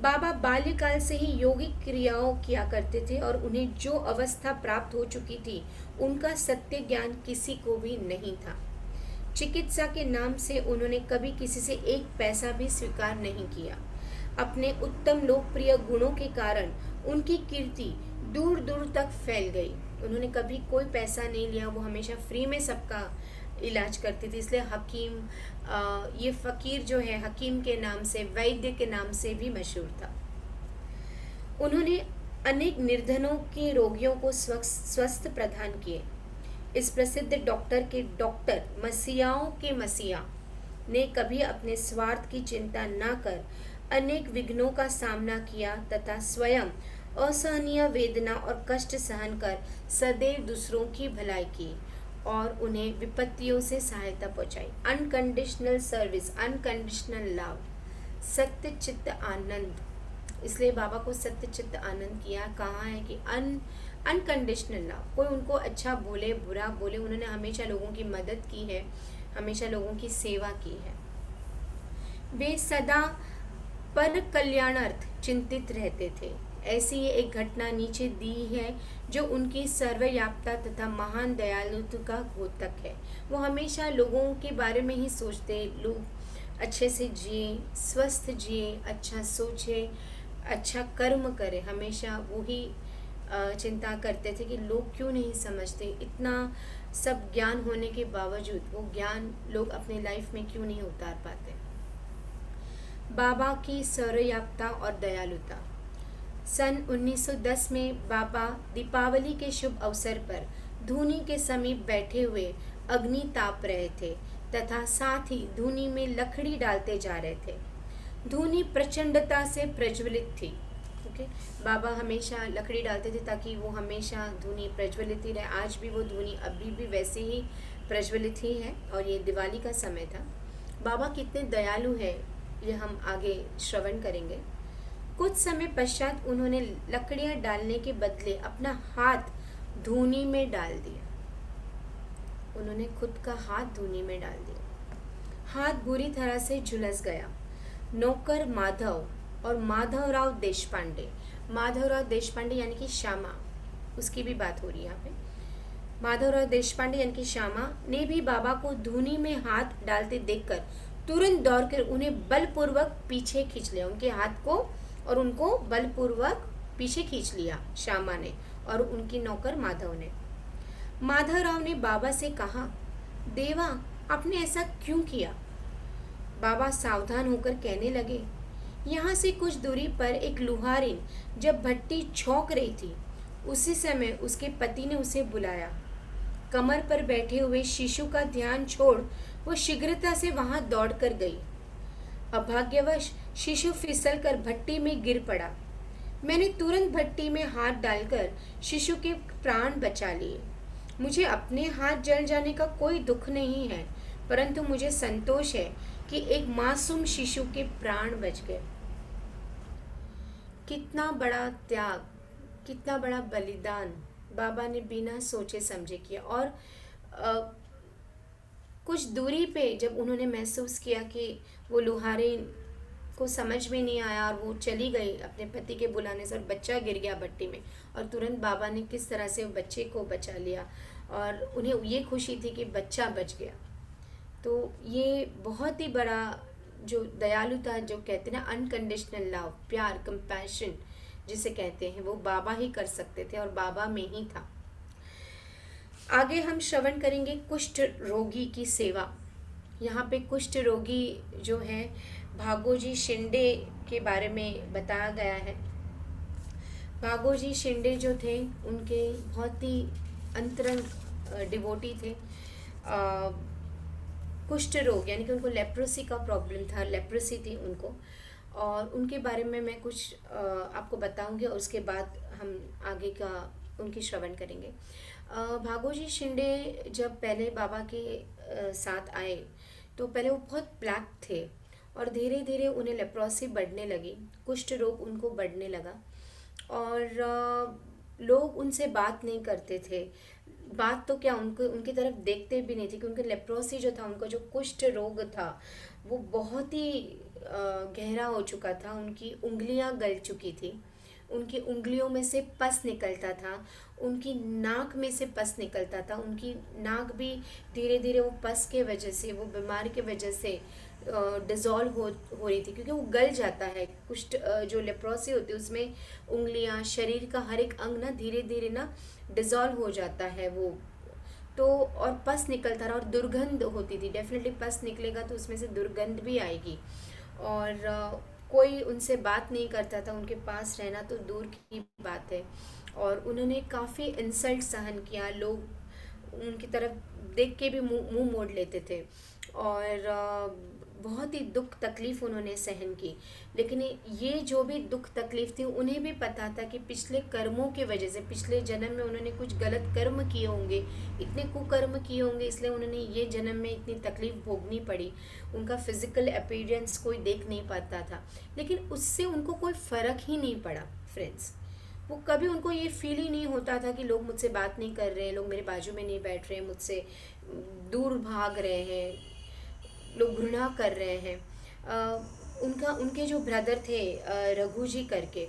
बाबा बाल्यकाल से ही योगिक क्रियाओं किया करते थे और उन्हें जो अवस्था प्राप्त हो चुकी थी उनका सत्य ज्ञान किसी को भी नहीं था। चिकित्सा के नाम से उन्होंने कभी किसी से एक पैसा भी स्वीकार नहीं किया। अपने उत्तम लोकप्रिय गुणों के कारण उनकी कीर्ति दूर दूर तक फैल गई। उन्होंने कभी कोई पैसा नहीं लिया, वो हमेशा फ्री में सबका इलाज करती थी, इसलिए हकीम ये फ़कीर जो है हकीम के नाम से, वैद्य के नाम से भी मशहूर था। उन्होंने अनेक निर्धनों के रोगियों को स्वस्थ प्रदान किए। इस प्रसिद्ध डॉक्टर के डॉक्टर मसीहाओं के मसीहा ने कभी अपने स्वार्थ की चिंता न कर अनेक विघ्नों का सामना किया तथा स्वयं असहनीय वेदना और कष्ट सहन कर सदैव दूसरों की भलाई की और उन्हें विपत्तियों से सहायता पहुंचाई। अनकंडीशनल सर्विस, अनकंडीशनल लव, सत्य चित्त आनंद, इसलिए बाबा को सत्य चित्त आनंद किया। कहा है कि अनकंडीशनल लव, कोई उनको अच्छा बोले बुरा बोले, उन्होंने हमेशा लोगों की मदद की है, हमेशा लोगों की सेवा की है। वे सदा पर कल्याणार्थ चिंतित रहते थे। ऐसी ही एक घटना नीचे दी है जो उनकी सर्वव्यापता तथा महान दयालुत्व का द्योतक है। वो हमेशा लोगों के बारे में ही सोचते, लोग अच्छे से जिए, स्वस्थ जिए, अच्छा सोचे, अच्छा कर्म करें, हमेशा वो ही चिंता करते थे कि लोग क्यों नहीं समझते, इतना सब ज्ञान होने के बावजूद वो ज्ञान लोग अपने लाइफ में क्यों नहीं उतार पाते। बाबा की सर्वव्यापता और दयालुता। सन 1910 में बाबा दीपावली के शुभ अवसर पर धूनी के समीप बैठे हुए अग्नि ताप रहे थे तथा साथ ही धूनी में लकड़ी डालते जा रहे थे। धूनी प्रचंडता से प्रज्वलित थी। ओके, बाबा हमेशा लकड़ी डालते थे ताकि वो हमेशा धूनी प्रज्वलित ही रहे। आज भी वो धूनी अभी भी वैसे ही प्रज्वलित ही है और ये दिवाली का समय था। बाबा कितने दयालु है ये हम आगे श्रवण करेंगे। कुछ समय पश्चात उन्होंने लकड़ियां डालने के बदले अपना हाथ धूनी में डाल दिया। उन्होंने खुद का हाथ धूनी में डाल दिया। हाथ बुरी तरह से झुलस गया। नौकर माधव और माधवराव देशपांडे, माधवराव देशपांडे यानी कि श्यामा, उसकी भी बात हो रही है यहाँ पे। माधवराव देशपांडे यानी कि श्यामा ने भी बाबा को धूनी में हाथ डालते देखकर तुरंत दौड़कर उन्हें बलपूर्वक पीछे खींच लिया। उनके हाथ को और उनको बलपूर्वक पीछे खींच लिया श्यामा ने और उनकी नौकर माधव ने। माधवराव ने बाबा से कहा, देवा आपने ऐसा क्यों किया? बाबा सावधान होकर कहने लगे, यहाँ से कुछ दूरी पर एक लुहारिन जब भट्टी छौंक रही थी उसी समय उसके पति ने उसे बुलाया। कमर पर बैठे हुए शिशु का ध्यान छोड़ वो शीघ्रता से वहां दौड़कर गई। अभाग्यवश शिशु फिसल कर भट्टी में गिर पड़ा। मैंने तुरंत भट्टी में हाथ डालकर शिशु के प्राण बचा लिए। मुझे अपने हाथ जल जाने का कोई दुख नहीं है, परंतु मुझे संतोष है कि एक मासूम शिशु के प्राण बच गए। कितना बड़ा त्याग, कितना बड़ा बलिदान बाबा ने बिना सोचे समझे किया। और कुछ दूरी पे जब उन्होंने महसूस किया कि वो लुहारिन को समझ में नहीं आया और वो चली गई अपने पति के बुलाने से, और बच्चा गिर गया भट्टी में, और तुरंत बाबा ने किस तरह से बच्चे को बचा लिया, और उन्हें ये खुशी थी कि बच्चा बच गया। तो ये बहुत ही बड़ा जो दयालुता, जो कहते हैं ना अनकंडीशनल लव, प्यार, कंपैशन जिसे कहते हैं, वो बाबा ही कर सकते थे और बाबा में ही था। आगे हम श्रवण करेंगे कुष्ठ रोगी की सेवा। यहाँ पे कुष्ठ रोगी जो है भागोजी शिंदे के बारे में बताया गया है। भागोजी शिंदे जो थे उनके बहुत ही अंतरंग डिवोटी थे। कुष्ठ रोग यानी कि उनको लेप्रोसी का प्रॉब्लम था, लेप्रोसी थी उनको, और उनके बारे में मैं कुछ आपको बताऊंगी और उसके बाद हम आगे का उनकी श्रवण करेंगे। भागोजी शिंदे जब पहले बाबा के साथ आए तो पहले वो बहुत ब्लैक थे, और धीरे धीरे उन्हें लेप्रोसी बढ़ने लगी, कुष्ठ रोग उनको बढ़ने लगा, और लोग उनसे बात नहीं करते थे। बात तो क्या, उनको उनकी तरफ देखते भी नहीं थे कि उनके लेप्रोसी जो था, उनका जो कुष्ठ रोग था वो बहुत ही गहरा हो चुका था। उनकी उंगलियां गल चुकी थी, उनकी उंगलियों में से पस निकलता था, उनकी नाक में से पस निकलता था, उनकी नाक भी धीरे धीरे वो पस के वजह से, वो बीमारी के वजह से डिज़ोल्व हो रही थी, क्योंकि वो गल जाता है। कुष्ठ जो लेप्रोसी होती है उसमें उंगलियां, शरीर का हर एक अंग ना धीरे धीरे ना डिज़ोल्व हो जाता है वो तो, और पस निकलता रहा और दुर्गंध होती थी। डेफिनेटली पस निकलेगा तो उसमें से दुर्गंध भी आएगी, और कोई उनसे बात नहीं करता था, उनके पास रहना तो दूर की बात है। और उन्होंने काफ़ी इंसल्ट सहन किया, लोग उनकी तरफ देख के भी मुंह मोड़ लेते थे, और बहुत ही दुख तकलीफ़ उन्होंने सहन की। लेकिन ये जो भी दुख तकलीफ़ थी उन्हें भी पता था कि पिछले कर्मों की वजह से, पिछले जन्म में उन्होंने कुछ गलत कर्म किए होंगे, इतने कुकर्म किए होंगे, इसलिए उन्होंने ये जन्म में इतनी तकलीफ़ भोगनी पड़ी। उनका फिज़िकल अपीयरेंस कोई देख नहीं पाता था, लेकिन उससे उनको कोई फ़र्क ही नहीं पड़ा फ्रेंड्स। वो कभी उनको ये फील ही नहीं होता था कि लोग मुझसे बात नहीं कर रहे हैं, लोग मेरे बाजू में नहीं बैठ रहे हैं, मुझसे दूर भाग रहे हैं, लोग घृणा कर रहे हैं। उनके जो ब्रदर थे रघु जी करके,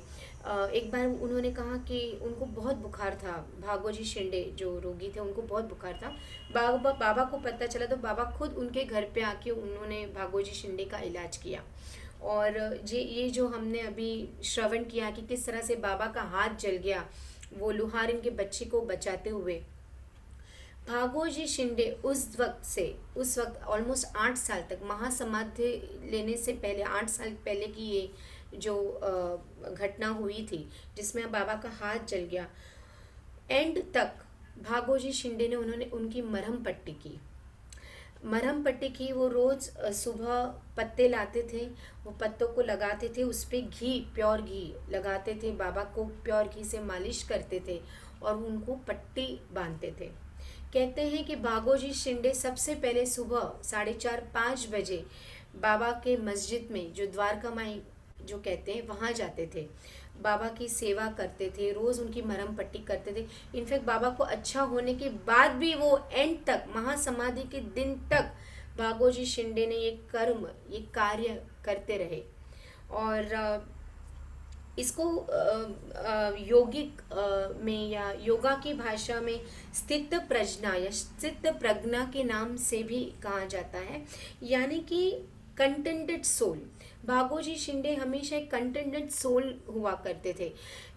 एक बार उन्होंने कहा कि उनको बहुत बुखार था, भागोजी शिंदे जो रोगी थे उनको बहुत बुखार था। बाबा को पता चला तो बाबा खुद उनके घर पे आके उन्होंने भागोजी शिंदे का इलाज किया। और ये जो हमने अभी श्रवण किया कि किस तरह से बाबा का हाथ जल गया वो लुहारिन के बच्चे को बचाते हुए, भागोजी शिंदे उस वक्त ऑलमोस्ट 8 साल तक, महासमाधि लेने से पहले 8 साल पहले की ये जो घटना हुई थी जिसमें बाबा का हाथ जल गया, एंड तक भागोजी शिंदे ने उन्होंने उनकी मरहम पट्टी की। वो रोज़ सुबह पत्ते लाते थे, वो पत्तों को लगाते थे, उस पर घी, प्योर घी लगाते थे, बाबा को प्योर घी से मालिश करते थे और उनको पट्टी बांधते थे। कहते हैं कि भागोजी शिंदे सबसे पहले सुबह 4:30-5 बजे बाबा के मस्जिद में, जो द्वारका माई जो कहते हैं, वहाँ जाते थे, बाबा की सेवा करते थे, रोज़ उनकी मरहम पट्टी करते थे। इनफैक्ट बाबा को अच्छा होने के बाद भी वो एंड तक, महासमाधि के दिन तक भागोजी शिंदे ने ये कार्य करते रहे। और इसको यौगिक में या योगा की भाषा में स्थित प्रज्ञा या स्थित प्रज्ञा के नाम से भी कहा जाता है, यानी कि कंटेंटेड सोल। भागोजी शिंदे हमेशा एक कंटेंटेड सोल हुआ करते थे।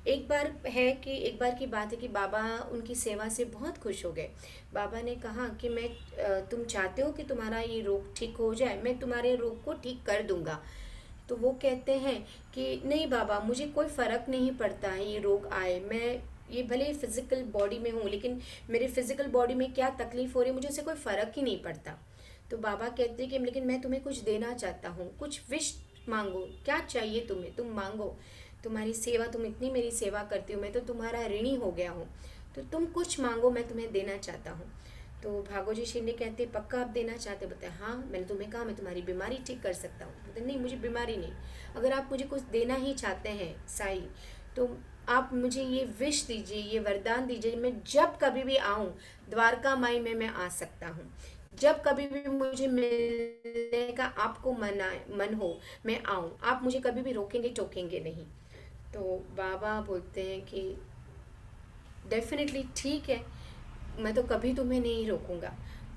एक बार की बात है कि बाबा उनकी सेवा से बहुत खुश हो गए। बाबा ने कहा कि मैं तुम चाहते हो कि तुम्हारा ये रोग ठीक हो जाए, मैं तुम्हारे रोग को ठीक कर दूंगा। तो वो कहते हैं कि नहीं बाबा, मुझे कोई फ़र्क नहीं पड़ता है ये रोग आए, मैं ये भले फिज़िकल बॉडी में हूँ लेकिन मेरे फिज़िकल बॉडी में क्या तकलीफ़ हो रही है मुझे उससे कोई फ़र्क ही नहीं पड़ता। तो बाबा कहते हैं कि लेकिन मैं तुम्हें कुछ देना चाहता हूँ, कुछ विश मांगो, क्या चाहिए तुम्हें, तुम मांगो, तुम्हारी सेवा, तुम इतनी मेरी सेवा करती हो, मैं तो तुम्हारा ऋणी हो गया हूँ, तो तुम कुछ मांगो, मैं तुम्हें देना चाहता हूँ। तो भागोजी शिंदे कहते पक्का आप देना चाहते? बताए हाँ, मैंने तुम्हें कहा मैं तुम्हारी बीमारी ठीक कर सकता हूँ। बोलते नहीं, मुझे बीमारी नहीं, अगर आप मुझे कुछ देना ही चाहते हैं साईं, तो आप मुझे ये विश दीजिए, ये वरदान दीजिए, मैं जब कभी भी आऊँ द्वारका माई में मैं आ सकता हूँ, जब कभी भी मुझे मिलने का आपको मन हो, मैं आऊँ, आप मुझे कभी भी रोकेंगे टोकेंगे नहीं। तो बाबा बोलते हैं कि डेफिनेटली ठीक है, मैं तो कभी तुम्हें नहीं रोकूंगा।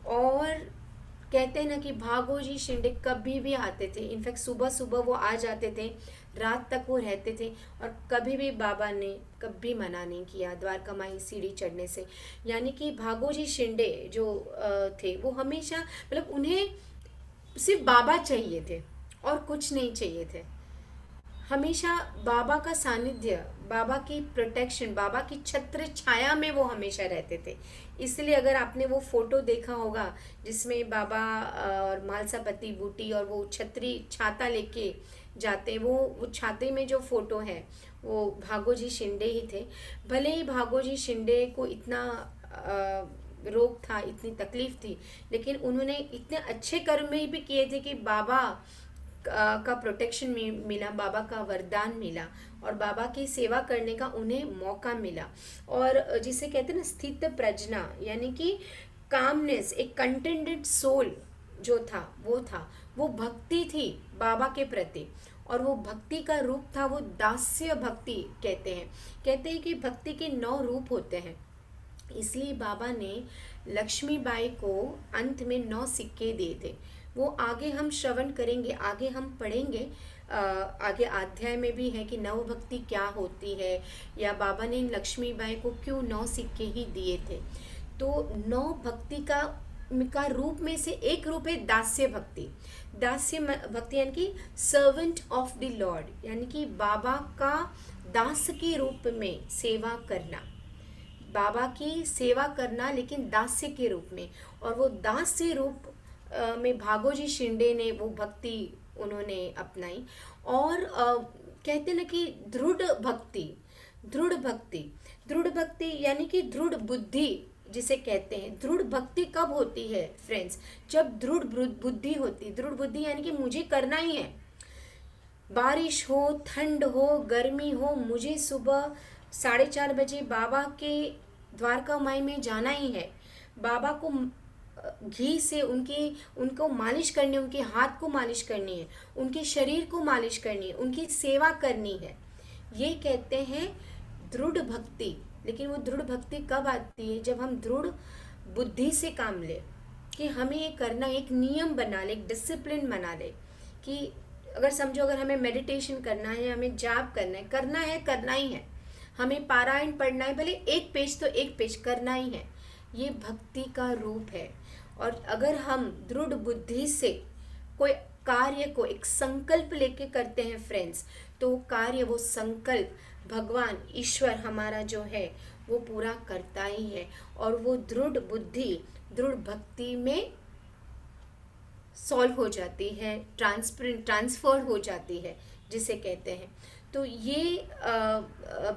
और कहते हैं ना कि भागोजी शिंदे कभी भी आते थे, इनफैक्ट सुबह सुबह वो आ जाते थे, रात तक वो रहते थे, और कभी भी बाबा ने कभी मना नहीं किया द्वारका माई सीढ़ी चढ़ने से। यानी कि भागोजी शिंदे जो थे, वो हमेशा मतलब उन्हें सिर्फ बाबा चाहिए थे और कुछ नहीं चाहिए थे। हमेशा बाबा का सानिध्य, बाबा की प्रोटेक्शन, बाबा की छत्र छाया में वो हमेशा रहते थे। इसलिए अगर आपने वो फोटो देखा होगा जिसमें बाबा और मालसापति बूटी और वो छतरी छाता लेके जाते, वो छाते में जो फोटो है वो भागोजी शिंदे ही थे। भले ही भागोजी शिंदे को इतना रोग था, इतनी तकलीफ थी, लेकिन उन्होंने इतने अच्छे कर्म भी किए थे कि बाबा का प्रोटेक्शन मिला, बाबा का वरदान मिला, और बाबा की सेवा करने का उन्हें मौका मिला। और जिसे कहते हैं ना स्थित प्रज्ञा, यानी कि कामनेस, एक कंटेंटेड सोल जो था वो भक्ति थी बाबा के प्रति। और वो भक्ति का रूप था, वो दास्य भक्ति कहते हैं कि भक्ति के 9 रूप होते हैं। इसलिए बाबा ने लक्ष्मीबाई को अंत में 9 सिक्के दिए थे। वो आगे हम श्रवण करेंगे, आगे हम पढ़ेंगे, आगे अध्याय में भी है कि नव भक्ति क्या होती है, या बाबा ने लक्ष्मीबाई को क्यों 9 सिक्के ही दिए थे। तो 9 भक्ति का रूप में से एक रूप है दास्य भक्ति। दास्य भक्ति यानी कि सर्वेंट ऑफ द लॉर्ड, यानी कि बाबा का दास के रूप में सेवा करना, बाबा की सेवा करना लेकिन दास्य के रूप में। और वो दास्य रूप में भागोजी शिंदे ने वो भक्ति उन्होंने अपनाई। और कहते ना कि दृढ़ भक्ति यानी कि दृढ़ बुद्धि जिसे कहते हैं। दृढ़ भक्ति कब होती है फ्रेंड्स? जब दृढ़ बुद्धि होती। दृढ़ बुद्धि यानी कि मुझे करना ही है, बारिश हो, ठंड हो, गर्मी हो, मुझे सुबह 4:30 बजे बाबा के द्वारका माई में जाना ही है। बाबा को घी से उनको मालिश करनी है, उनके हाथ को मालिश करनी है, उनके शरीर को मालिश करनी है, उनकी सेवा करनी है। ये कहते हैं दृढ़ भक्ति। लेकिन वो दृढ़ भक्ति कब आती है? जब हम दृढ़ बुद्धि से काम ले, कि हमें ये करना, एक नियम बना ले, एक डिसिप्लिन बना ले। कि अगर समझो, अगर हमें मेडिटेशन करना है, हमें जाप करना है करना ही है, हमें पारायण पढ़ना है, भले एक पेज तो एक पेज करना ही है। ये भक्ति का रूप है। और अगर हम दृढ़ बुद्धि से कोई कार्य को एक संकल्प लेके करते हैं फ्रेंड्स, तो कार्य, वो संकल्प भगवान ईश्वर हमारा जो है वो पूरा करता ही है। और वो दृढ़ बुद्धि दृढ़ भक्ति में सॉल्व हो जाती है, ट्रांसफर हो जाती है जिसे कहते हैं। तो ये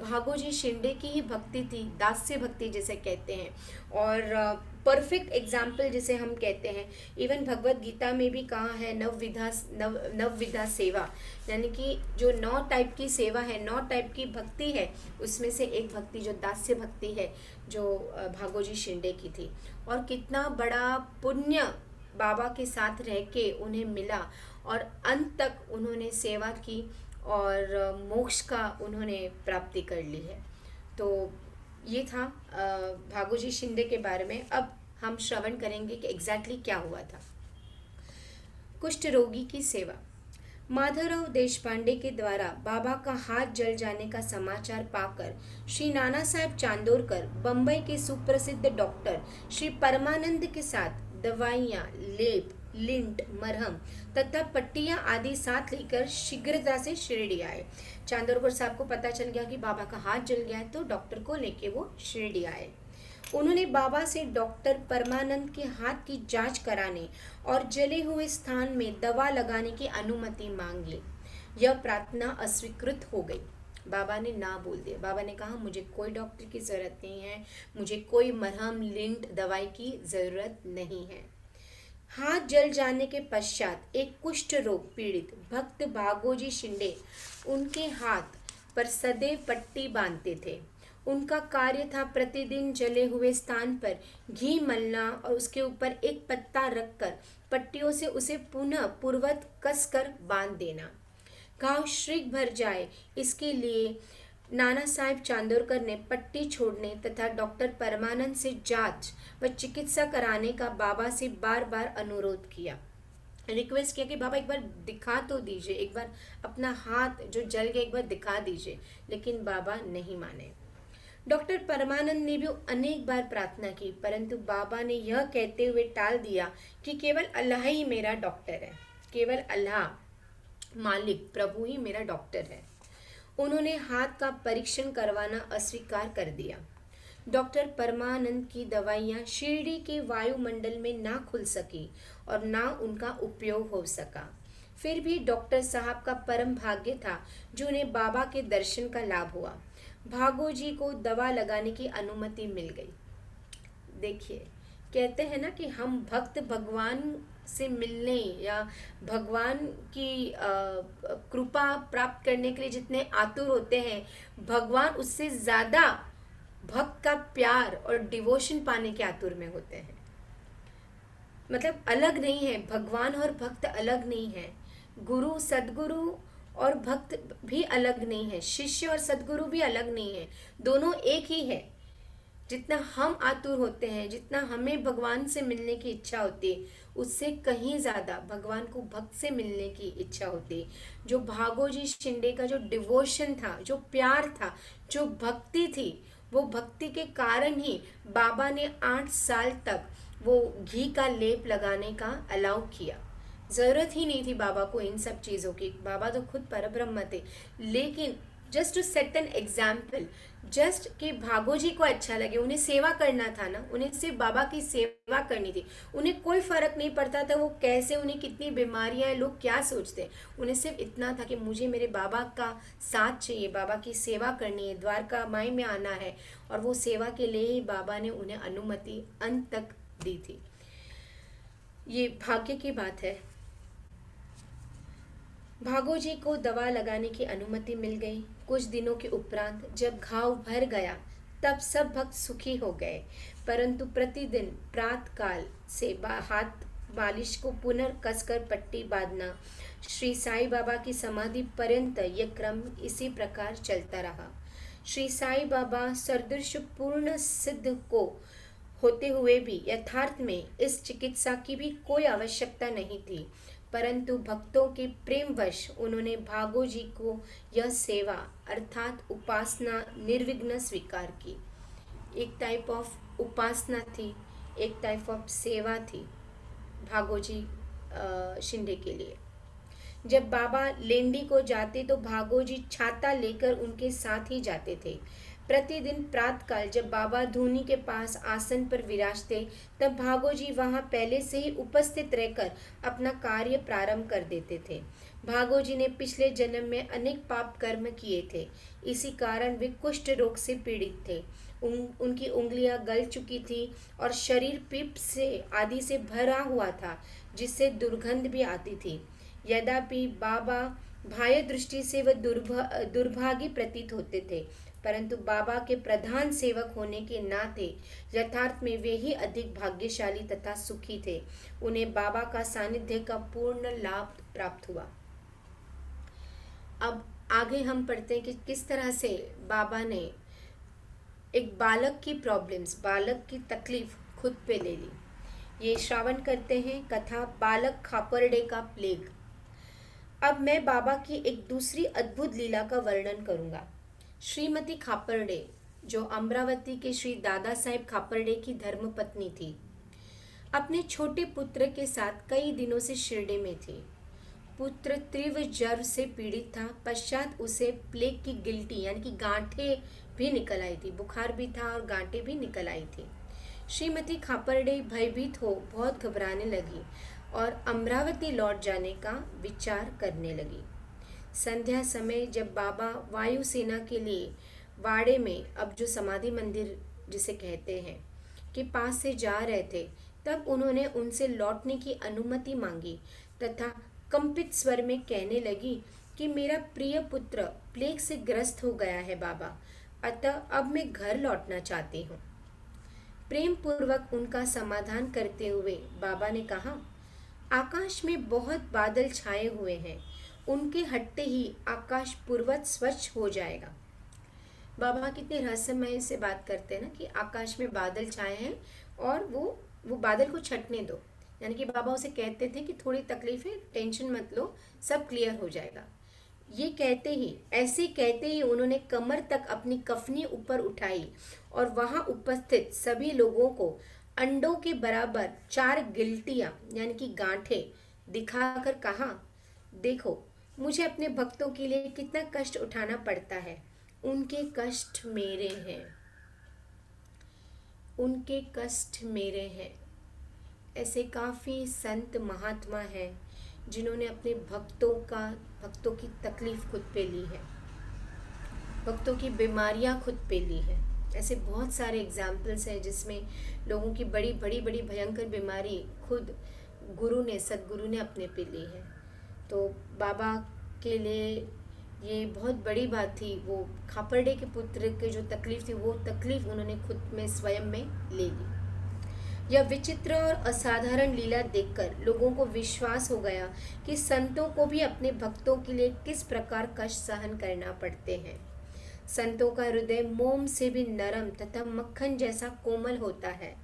भागोजी शिंदे की ही भक्ति थी, दास्य भक्ति जिसे कहते हैं। और परफेक्ट एग्जाम्पल जिसे हम कहते हैं, इवन भगवत गीता में भी कहा है नवविधा सेवा, यानी कि जो 9 टाइप की सेवा है, 9 टाइप की भक्ति है, उसमें से एक भक्ति जो दास्य भक्ति है, जो भागोजी शिंदे की थी। और कितना बड़ा पुण्य बाबा के साथ रह के उन्हें मिला, और अंत तक उन्होंने सेवा की और मोक्ष का उन्होंने प्राप्ति कर ली है। तो ये था भागोजी शिंदे के बारे में। अब हम श्रवण करेंगे कि एग्जैक्टली क्या हुआ था। कुष्ठ रोगी की सेवा। माधवराव देशपांडे के द्वारा बाबा का हाथ जल जाने का समाचार पाकर श्री नाना साहेब चांदोरकर बम्बई के सुप्रसिद्ध डॉक्टर श्री परमानंद के साथ दवाइयाँ, लेप, लिंट, मरहम तथा पट्टियां आदि साथ लेकर शीघ्रता से शिरडी आए। चांदोरकर साहब को पता चल गया कि बाबा का हाथ जल गया है, तो डॉक्टर को लेके वो शिरडी आए। उन्होंने बाबा से डॉक्टर परमानंद के हाथ की जांच कराने और जले हुए स्थान में दवा लगाने की अनुमति मांग ली। यह प्रार्थना अस्वीकृत हो गई। बाबा ने ना बोल दिया। बाबा ने कहा मुझे कोई डॉक्टर की ज़रूरत नहीं है, मुझे कोई मरहम, लिंट, दवाई की ज़रूरत नहीं है। हाथ जल जाने के पश्चात एक कुष्ठ रोग पीड़ित भक्त भागोजी शिंदे उनके हाथ पर सदैव पट्टी बांधते थे उनका कार्य था प्रतिदिन जले हुए स्थान पर घी मलना और उसके ऊपर एक पत्ता रखकर पट्टियों से उसे पुनः पूर्वत कसकर बांध देना। घाव शीघ्र भर जाए इसके लिए नाना साहेब चांदोरकर ने पट्टी छोड़ने तथा डॉक्टर परमानंद से जांच व चिकित्सा कराने का बाबा से बार बार अनुरोध किया, रिक्वेस्ट किया कि बाबा एक बार दिखा तो दीजिए, एक बार अपना हाथ जो जल गया एक बार दिखा दीजिए, लेकिन बाबा नहीं माने। डॉक्टर परमानंद ने भी अनेक बार प्रार्थना की, परंतु बाबा ने यह कहते हुए टाल दिया कि केवल अल्लाह ही मेरा डॉक्टर है, केवल अल्लाह मालिक प्रभु ही मेरा डॉक्टर है। उन्होंने हाथ का परीक्षण करवाना अस्वीकार कर दिया। डॉक्टर परमानंद की दवाइयाँ शिरडी के वायुमंडल में ना खुल सकी और ना उनका उपयोग हो सका। फिर भी डॉक्टर साहब का परम भाग्य था जो उन्हें बाबा के दर्शन का लाभ हुआ। भागो जी को दवा लगाने की अनुमति मिल गई। देखिए, कहते हैं ना कि हम भक्त भगवान से मिलने या भगवान की कृपा प्राप्त करने के लिए जितने आतुर होते हैं, भगवान उससे ज़्यादा भक्त का प्यार और डिवोशन पाने के आतुर में होते हैं। मतलब अलग नहीं है, भगवान और भक्त अलग नहीं है, गुरु सदगुरु और भक्त भी अलग नहीं है, शिष्य और सदगुरु भी अलग नहीं है, दोनों एक ही है। जितना हम आतुर होते हैं, जितना हमें भगवान से मिलने की इच्छा होती है, उससे कहीं ज़्यादा भगवान को भक्त से मिलने की इच्छा होती है। जो भागोजी शिंदे का जो डिवोशन था, जो प्यार था, जो भक्ति थी, वो भक्ति के कारण ही बाबा ने 8 साल तक वो घी का लेप लगाने का अलाउ किया। ज़रूरत ही नहीं थी बाबा को इन सब चीज़ों की, बाबा तो खुद परब्रह्म थे, लेकिन just to set an example, just कि भागोजी को अच्छा लगे, उन्हें सेवा करना था ना, उन्हें सिर्फ बाबा की सेवा करनी थी। उन्हें कोई फर्क नहीं पड़ता था वो कैसे, उन्हें कितनी बीमारियां हैं, लोग क्या सोचते हैं, उन्हें सिर्फ इतना था कि मुझे मेरे बाबा का साथ चाहिए, बाबा की सेवा करनी है, द्वारका माई में आना है, और वो सेवा के लिए ही बाबा ने उन्हें अनुमति अंत तक दी थी। ये भाग्य की बात है। भागोजी को दवा लगाने की अनुमति मिल गई। कुछ दिनों के उपरांत जब घाव भर गया तब सब भक्त सुखी हो गए, परंतु प्रतिदिन प्रातःकाल से हाथ मालिश को पुनर्कसकर पट्टी बांधना, श्री साईं बाबा की समाधि पर्यंत यह क्रम इसी प्रकार चलता रहा। श्री साईं बाबा सदृश पूर्ण सिद्ध को होते हुए भी यथार्थ में इस चिकित्सा की भी कोई आवश्यकता नहीं थी, परंतु भक्तों के प्रेमवश उन्होंने भागोजी को यह सेवा अर्थात उपासना निर्विघ्न स्वीकार की। एक टाइप ऑफ उपासना थी, एक टाइप ऑफ सेवा थी भागोजी शिंदे के लिए। जब बाबा लेंडी को जाते तो भागोजी छाता लेकर उनके साथ ही जाते थे। प्रतिदिन प्रातःकाल जब बाबा धूनी के पास आसन पर विराजते तब भागोजी वहां पहले से ही उपस्थित रहकर अपना कार्य प्रारंभ कर देते थे। भागोजी ने पिछले जन्म में अनेक पाप कर्म किए थे, इसी कारण वे कुष्ठ रोग से पीड़ित थे। उनकी उंगलियां गल चुकी थी और शरीर पीप से आदि से भरा हुआ था, जिससे दुर्गंध भी आती थी। यद्यपि बाबा बाह्य दृष्टि से वह दुर्भागी प्रतीत होते थे, परंतु बाबा के प्रधान सेवक होने के नाते यथार्थ में वे ही अधिक भाग्यशाली तथा सुखी थे। उन्हें बाबा का सानिध्य का पूर्ण लाभ प्राप्त हुआ। अब आगे हम पढ़ते हैं कि किस तरह से बाबा ने एक बालक की प्रॉब्लम्स, बालक की तकलीफ खुद पे ले ली। ये श्रावण करते हैं कथा बालक खापरडे का प्लेग। अब मैं बाबा की एक दूसरी अद्भुत लीला का वर्णन करूंगा। श्रीमती खापरडे, जो अमरावती के श्री दादा साहेब खापरडे की धर्मपत्नी थी, अपने छोटे पुत्र के साथ कई दिनों से शिरडी में थी। पुत्र तीव्र ज्वर से पीड़ित था, पश्चात उसे प्लेग की गिल्टी यानी कि गांठें भी निकल आई थी, बुखार भी था और गांठें भी निकल आई थी। श्रीमती खापरडे भयभीत हो बहुत घबराने लगी और अमरावती लौट जाने का विचार करने लगी। संध्या समय जब बाबा वायुसेना के लिए वाड़े में, अब जो समाधि मंदिर जिसे कहते हैं, के पास से जा रहे थे, तब उन्होंने उनसे लौटने की अनुमति मांगी तथा कंपित स्वर में कहने लगी कि मेरा प्रिय पुत्र प्लेग से ग्रस्त हो गया है बाबा, अतः अब मैं घर लौटना चाहती हूँ। प्रेम पूर्वक उनका समाधान करते हुए बाबा ने कहा, आकाश में बहुत बादल छाए हुए हैं, उनके हटते ही आकाश पूर्वत स्वच्छ हो जाएगा। बाबा कितने रहस्यमय से बात करते हैं ना कि आकाश में बादल छाए हैं और वो बादल को छटने दो। यानी कि बाबा उसे कहते थे कि थोड़ी तकलीफ है, टेंशन मत लो, सब क्लियर हो जाएगा। ये कहते ही, ऐसे कहते ही उन्होंने कमर तक अपनी कफनी ऊपर उठाई और वहां उपस्थित सभी लोगों को अंडों के बराबर 4 गिल्टियां यानी कि गांठें दिखाकर कहा, देखो मुझे अपने भक्तों के लिए कितना कष्ट उठाना पड़ता है। उनके कष्ट मेरे हैं, उनके कष्ट मेरे हैं। ऐसे काफ़ी संत महात्मा हैं जिन्होंने अपने भक्तों की तकलीफ खुद पे ली है, भक्तों की बीमारियां खुद पे ली है। ऐसे बहुत सारे एग्जाम्पल्स हैं जिसमें लोगों की बड़ी बड़ी बड़ी भयंकर बीमारी खुद सदगुरु ने अपने पे ली है। तो बाबा के लिए ये बहुत बड़ी बात थी। वो खापरडे के पुत्र की जो तकलीफ थी, वो तकलीफ उन्होंने खुद में स्वयं में ले ली। यह विचित्र और असाधारण लीला देखकर लोगों को विश्वास हो गया कि संतों को भी अपने भक्तों के लिए किस प्रकार कष्ट सहन करना पड़ते हैं। संतों का हृदय मोम से भी नरम तथा मक्खन जैसा कोमल होता है।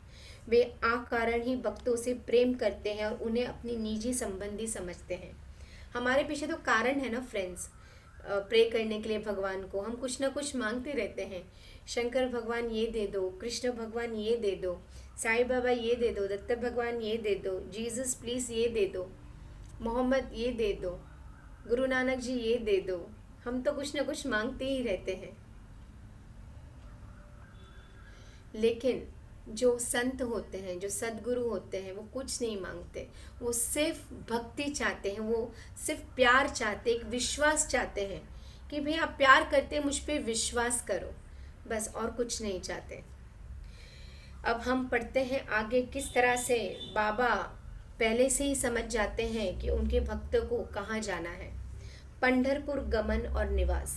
वे कारण ही भक्तों से प्रेम करते हैं और उन्हें अपनी निजी संबंधी समझते हैं। हमारे पीछे तो कारण है ना फ्रेंड्स, प्रे करने के लिए भगवान को हम कुछ ना कुछ मांगते रहते हैं। शंकर भगवान ये दे दो, कृष्ण भगवान ये दे दो, साईं बाबा ये दे दो, दत्त भगवान ये दे दो, जीसस प्लीज़ ये दे दो, मोहम्मद ये दे दो, गुरु नानक जी ये दे दो। हम तो कुछ ना कुछ मांगते ही रहते हैं। लेकिन जो संत होते हैं, जो सदगुरु होते हैं, वो कुछ नहीं मांगते। वो सिर्फ भक्ति चाहते हैं, वो सिर्फ प्यार चाहते, एक विश्वास चाहते हैं कि भाई आप प्यार करते हैं, मुझ पे विश्वास करो, बस, और कुछ नहीं चाहते। अब हम पढ़ते हैं आगे किस तरह से बाबा पहले से ही समझ जाते हैं कि उनके भक्तों को कहाँ जाना है। पंढरपुर गमन और निवास।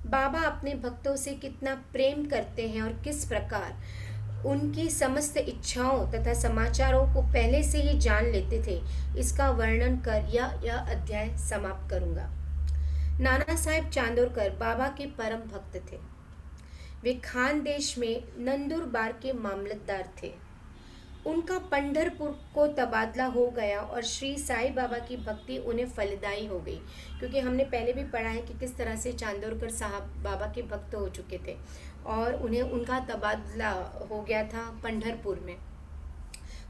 बाबा अपने भक्तों से कितना प्रेम करते हैं और किस प्रकार उनकी समस्त इच्छाओं तथा समाचारों को पहले से ही जान लेते थे, इसका वर्णन कर यह अध्याय समाप्त करूंगा। नाना साहेब चांदोरकर बाबा के परम भक्त थे। वे खानदेश में नंदुरबार के मामलतदार थे। उनका पंढरपुर को तबादला हो गया और श्री साईं बाबा की भक्ति उन्हें फलदायी हो गई, क्योंकि हमने पहले भी पढ़ा है कि किस तरह से चांदोरकर साहब बाबा के भक्त हो चुके थे और उन्हें उनका तबादला हो गया था पंढरपुर में।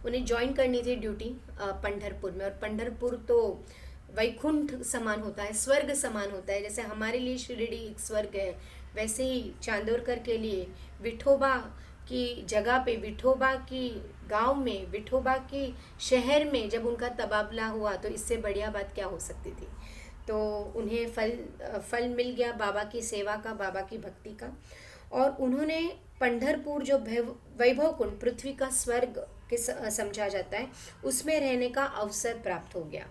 उन्हें ज्वाइन करनी थी ड्यूटी पंढरपुर में, और पंढरपुर तो वैकुंठ समान होता है, स्वर्ग समान होता है। जैसे हमारे लिए शिरडी एक स्वर्ग है, वैसे ही चांदोरकर के लिए विठोबा की जगह पे, विठोबा की गांव में, विठोबा की शहर में जब उनका तबादला हुआ तो इससे बढ़िया बात क्या हो सकती थी। तो उन्हें फल मिल गया बाबा की सेवा का, बाबा की भक्ति का, और उन्होंने पंढरपुर जो वैभव कुंड, पृथ्वी का स्वर्ग के समझा जाता है, उसमें रहने का अवसर प्राप्त हो गया।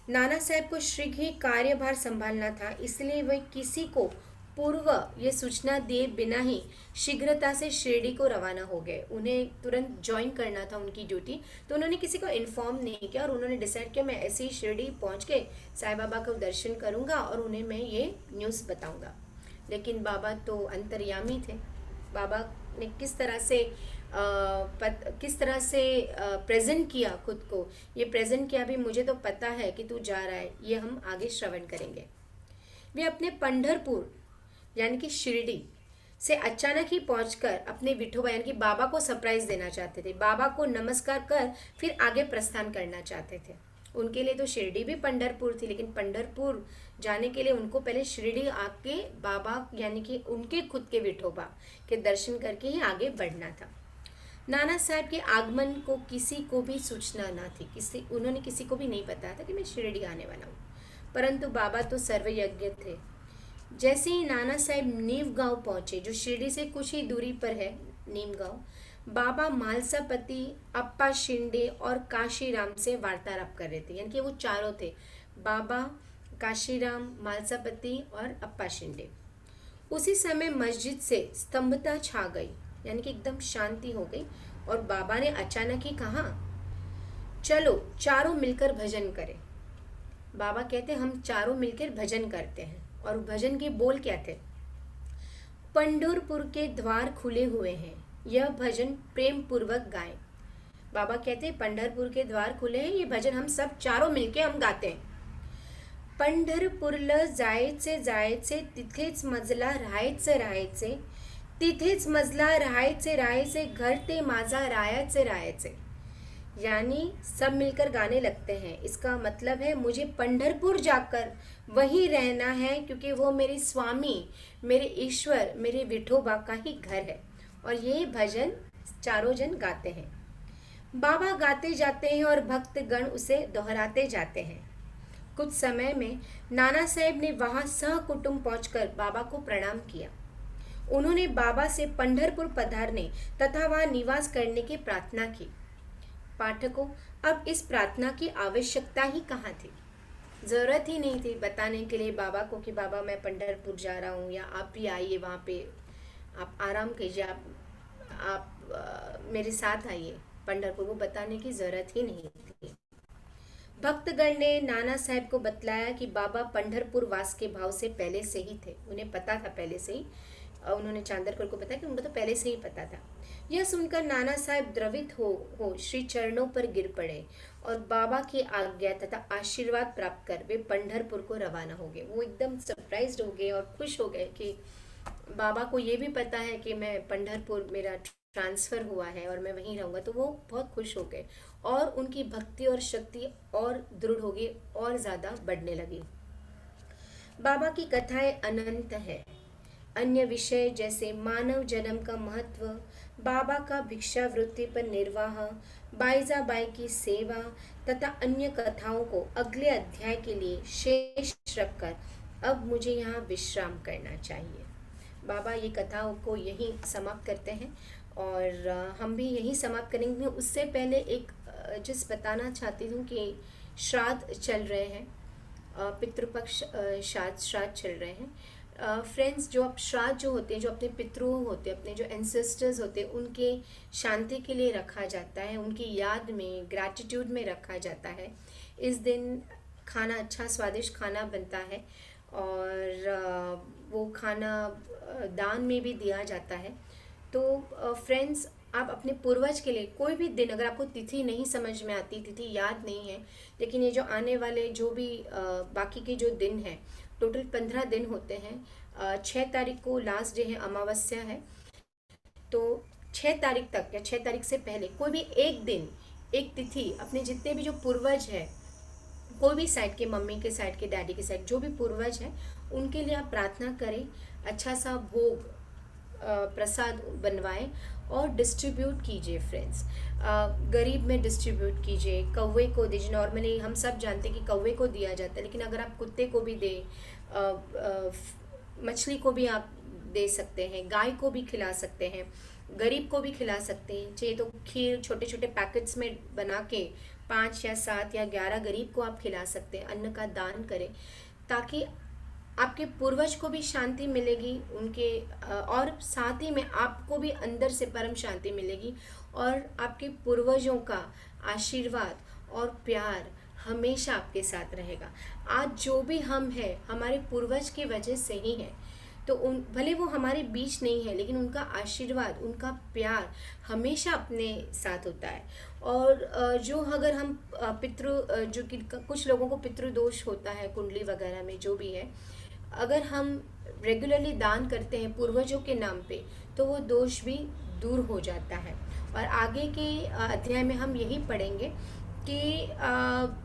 नाना साहब को शीघ्र ही कार्यभार संभालना था, इसलिए वे किसी को पूर्व ये सूचना दिए बिना ही शीघ्रता से शिरडी को रवाना हो गए। उन्हें तुरंत ज्वाइन करना था उनकी ड्यूटी, तो उन्होंने किसी को इन्फॉर्म नहीं किया और उन्होंने डिसाइड किया मैं ऐसे ही शिरडी पहुंच के साईं बाबा को दर्शन करूंगा और उन्हें मैं ये न्यूज़ बताऊंगा। लेकिन बाबा तो अंतर्यामी थे। बाबा ने किस तरह से प्रेजेंट किया खुद को, ये प्रेजेंट किया भी मुझे तो पता है कि तू जा रहा है, ये हम आगे श्रवण करेंगे। वे अपने पंढरपुर यानी कि शिरडी से अचानक ही पहुंचकर अपने विठोबा यानी कि बाबा को सरप्राइज देना चाहते थे। बाबा को नमस्कार कर फिर आगे प्रस्थान करना चाहते थे। उनके लिए तो शिरडी भी पंढरपुर थी, लेकिन पंढरपुर जाने के लिए उनको पहले शिरडी आके बाबा यानी कि उनके खुद के विठोबा के दर्शन करके ही आगे बढ़ना था। नाना साहब के आगमन को किसी को भी सूचना ना थी, उन्होंने किसी को भी नहीं बताया था कि मैं शिरडी आने वाला हूँ, परंतु बाबा तो सर्वयज्ञ थे। जैसे ही नाना साहब नीम गांव पहुंचे, जो शिरडी से कुछ ही दूरी पर है नीम गांव, बाबा मालसापति, अप्पा शिंदे और काशीराम से वार्तालाप कर रहे थे। यानी कि वो चारों थे, बाबा, काशीराम, मालसापति और अप्पा शिंदे। उसी समय मस्जिद से स्तंभता छा गई, यानी कि एकदम शांति हो गई। और बाबा ने अचानक ही कहा, चलो चारों मिलकर भजन करें। बाबा कहते हम चारों मिलकर भजन करते हैं। और भजन के बोल क्या थे? पंढरपुर के द्वार खुले हुए हैं, यह भजन प्रेम पूर्वक गाएं। बाबा कहते हैं पंढरपुर के द्वार खुले हैं, ये भजन हम सब चारों मिलके हम गाते हैं। पंढरपूरला जायचे जायचे, तिथेच मजला राहायचे राहायचे, तिथेच मजला राहायचे राहायचे, घर ते माझा रायाचे रायाचे। यानी सब मिलकर गाने लगते हैं। इसका मतलब है मुझे पंढरपुर जाकर वहीं रहना है, क्योंकि वो मेरे स्वामी, मेरे ईश्वर, मेरे विठोबा का ही घर है। और ये भजन चारों जन गाते हैं। बाबा गाते जाते हैं और भक्तगण उसे दोहराते जाते हैं। कुछ समय में नाना साहेब ने वहां सहकुटुंब पहुंचकर बाबा को प्रणाम किया। उन्होंने बाबा से पंढरपुर पधारने तथा वहां निवास करने की प्रार्थना की। पाठकों, अब इस प्रार्थना की आवश्यकता ही कहाँ थी? ज़रूरत ही नहीं थी बताने के लिए बाबा को कि बाबा मैं पंढरपुर जा रहा हूँ, या आप भी आइए, वहाँ पे आप आराम कीजिए, आप मेरे साथ आइए। पंढरपुर को बताने की ज़रूरत ही नहीं थी। भक्तगण ने नाना साहब को बतलाया कि बाबा पंढरपुर वास के भाव से पहले से ही थे। उन्हें पता था पहले से ही। उन्होंने चांदरकर को बताया कि उनको तो पहले से ही पता था। यह सुनकर नाना साहब द्रवित हो श्री चरणों पर गिर पड़े और बाबा की आज्ञा तथा आशीर्वाद प्राप्त कर वे पंढरपुर को रवाना हो गए। वो एकदम सरप्राइज्ड हो गए और खुश हो गए कि बाबा को ये भी पता है कि मैं पंढरपुर, मेरा ट्रांसफ़र हुआ है और मैं वहीं रहूँगा। तो वो बहुत खुश हो गए और उनकी भक्ति और शक्ति और दृढ़ हो गई और ज़्यादा बढ़ने लगी। बाबा की कथाएं अनंत है। अन्य विषय जैसे मानव जन्म का महत्व, बाबा का भिक्षावृत्ति पर निर्वाह, बाईजाबाई की सेवा तथा अन्य कथाओं को अगले अध्याय के लिए शेष रखकर अब मुझे यहाँ विश्राम करना चाहिए। बाबा ये कथाओं को यहीं समाप्त करते हैं और हम भी यहीं समाप्त करेंगे। उससे पहले एक जिस बताना चाहती हूँ कि श्राद्ध चल रहे हैं, पितृपक्ष श्राद्ध चल रहे हैं। फ्रेंड्स, जो अब श्राद्ध जो होते हैं, जो अपने पितृ होते हैं, अपने जो एंसेस्टर्स होते हैं, उनके शांति के लिए रखा जाता है, उनकी याद में, ग्रैटिट्यूड में रखा जाता है। इस दिन खाना, अच्छा स्वादिष्ट खाना बनता है और वो खाना दान में भी दिया जाता है। तो फ्रेंड्स, आप अपने पूर्वज के लिए कोई भी दिन, अगर आपको तिथि नहीं समझ में आती, तिथि याद नहीं है, लेकिन ये जो आने वाले जो भी बाकी के जो दिन हैं, टोटल 15 दिन होते हैं। 6 तारीख को लास्ट डे है, अमावस्या है। तो 6 तारीख तक या 6 तारीख से पहले कोई भी एक दिन, एक तिथि, अपने जितने भी जो पूर्वज है, कोई भी साइड के, मम्मी के साइड के, डैडी के साइड, जो भी पूर्वज हैं, उनके लिए आप प्रार्थना करें। अच्छा सा भोग, प्रसाद बनवाएं और डिस्ट्रीब्यूट कीजिए फ्रेंड्स। गरीब में डिस्ट्रीब्यूट कीजिए, कौवे को दीजिए। नॉर्मली हम सब जानते हैं कि कौवे को दिया जाता है, लेकिन अगर आप कुत्ते को भी दें, मछली को भी आप दे सकते हैं, गाय को भी खिला सकते हैं, गरीब को भी खिला सकते हैं। चाहिए तो खीर छोटे छोटे पैकेट्स में बना के 5 या 7 या 11 गरीब को आप खिला सकते हैं। अन्न का दान करें ताकि आपके पूर्वज को भी शांति मिलेगी उनके, और साथ ही में आपको भी अंदर से परम शांति मिलेगी और आपके पूर्वजों का आशीर्वाद और प्यार हमेशा आपके साथ रहेगा। आज जो भी हम हैं, हमारे पूर्वज की वजह से ही है। तो भले वो हमारे बीच नहीं है, लेकिन उनका आशीर्वाद, उनका प्यार हमेशा अपने साथ होता है। और जो अगर हम जो कि कुछ लोगों को पितृदोष होता है, कुंडली वगैरह में जो भी है, अगर हम रेगुलरली दान करते हैं पूर्वजों के नाम पे, तो वो दोष भी दूर हो जाता है। और आगे के अध्याय में हम यही पढ़ेंगे कि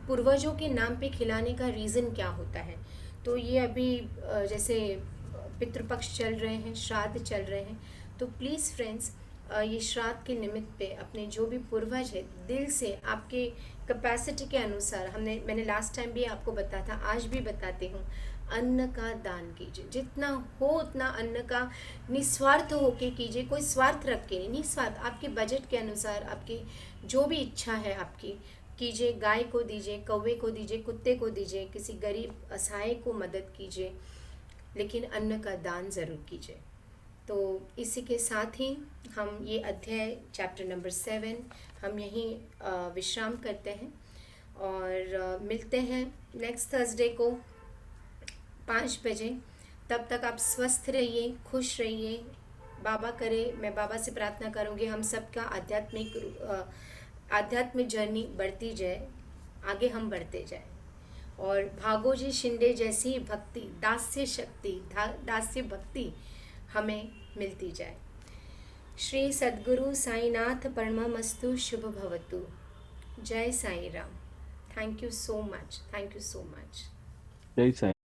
पूर्वजों के नाम पे खिलाने का रीज़न क्या होता है। तो ये अभी जैसे पितृपक्ष चल रहे हैं, श्राद्ध चल रहे हैं, तो प्लीज़ फ्रेंड्स, ये श्राद्ध के निमित्त पे अपने जो भी पूर्वज है, दिल से आपके कैपेसिटी के अनुसार, मैंने लास्ट टाइम भी आपको बताया था, आज भी बताती हूँ, अन्न का दान कीजिए। जितना हो उतना अन्न का निस्वार्थ होके कीजिए, कोई स्वार्थ रख के नहीं, निस्वार्थ, आपके बजट के अनुसार, आपकी जो भी इच्छा है आपकी कीजिए। गाय को दीजिए, कौवे को दीजिए, कुत्ते को दीजिए, किसी गरीब असहाय को मदद कीजिए। लेकिन अन्न का दान ज़रूर कीजिए। तो इसी के साथ ही हम ये अध्याय चैप्टर नंबर 7 हम यहीं विश्राम करते हैं और मिलते हैं नेक्स्ट थर्सडे को 5 बजे। तब तक आप स्वस्थ रहिए, खुश रहिए। बाबा करे, मैं बाबा से प्रार्थना करूँगी हम सबका आध्यात्मिक जर्नी बढ़ती जाए, आगे हम बढ़ते जाए और भागोजी शिंदे जैसी भक्ति, दास्य शक्ति, दास्य भक्ति हमें मिलती जाए। श्री सद्गुरु साईनाथ परममस्तु शुभ भवतु। जय Sai Ram. Thank you so much, thank you so much. जय साई।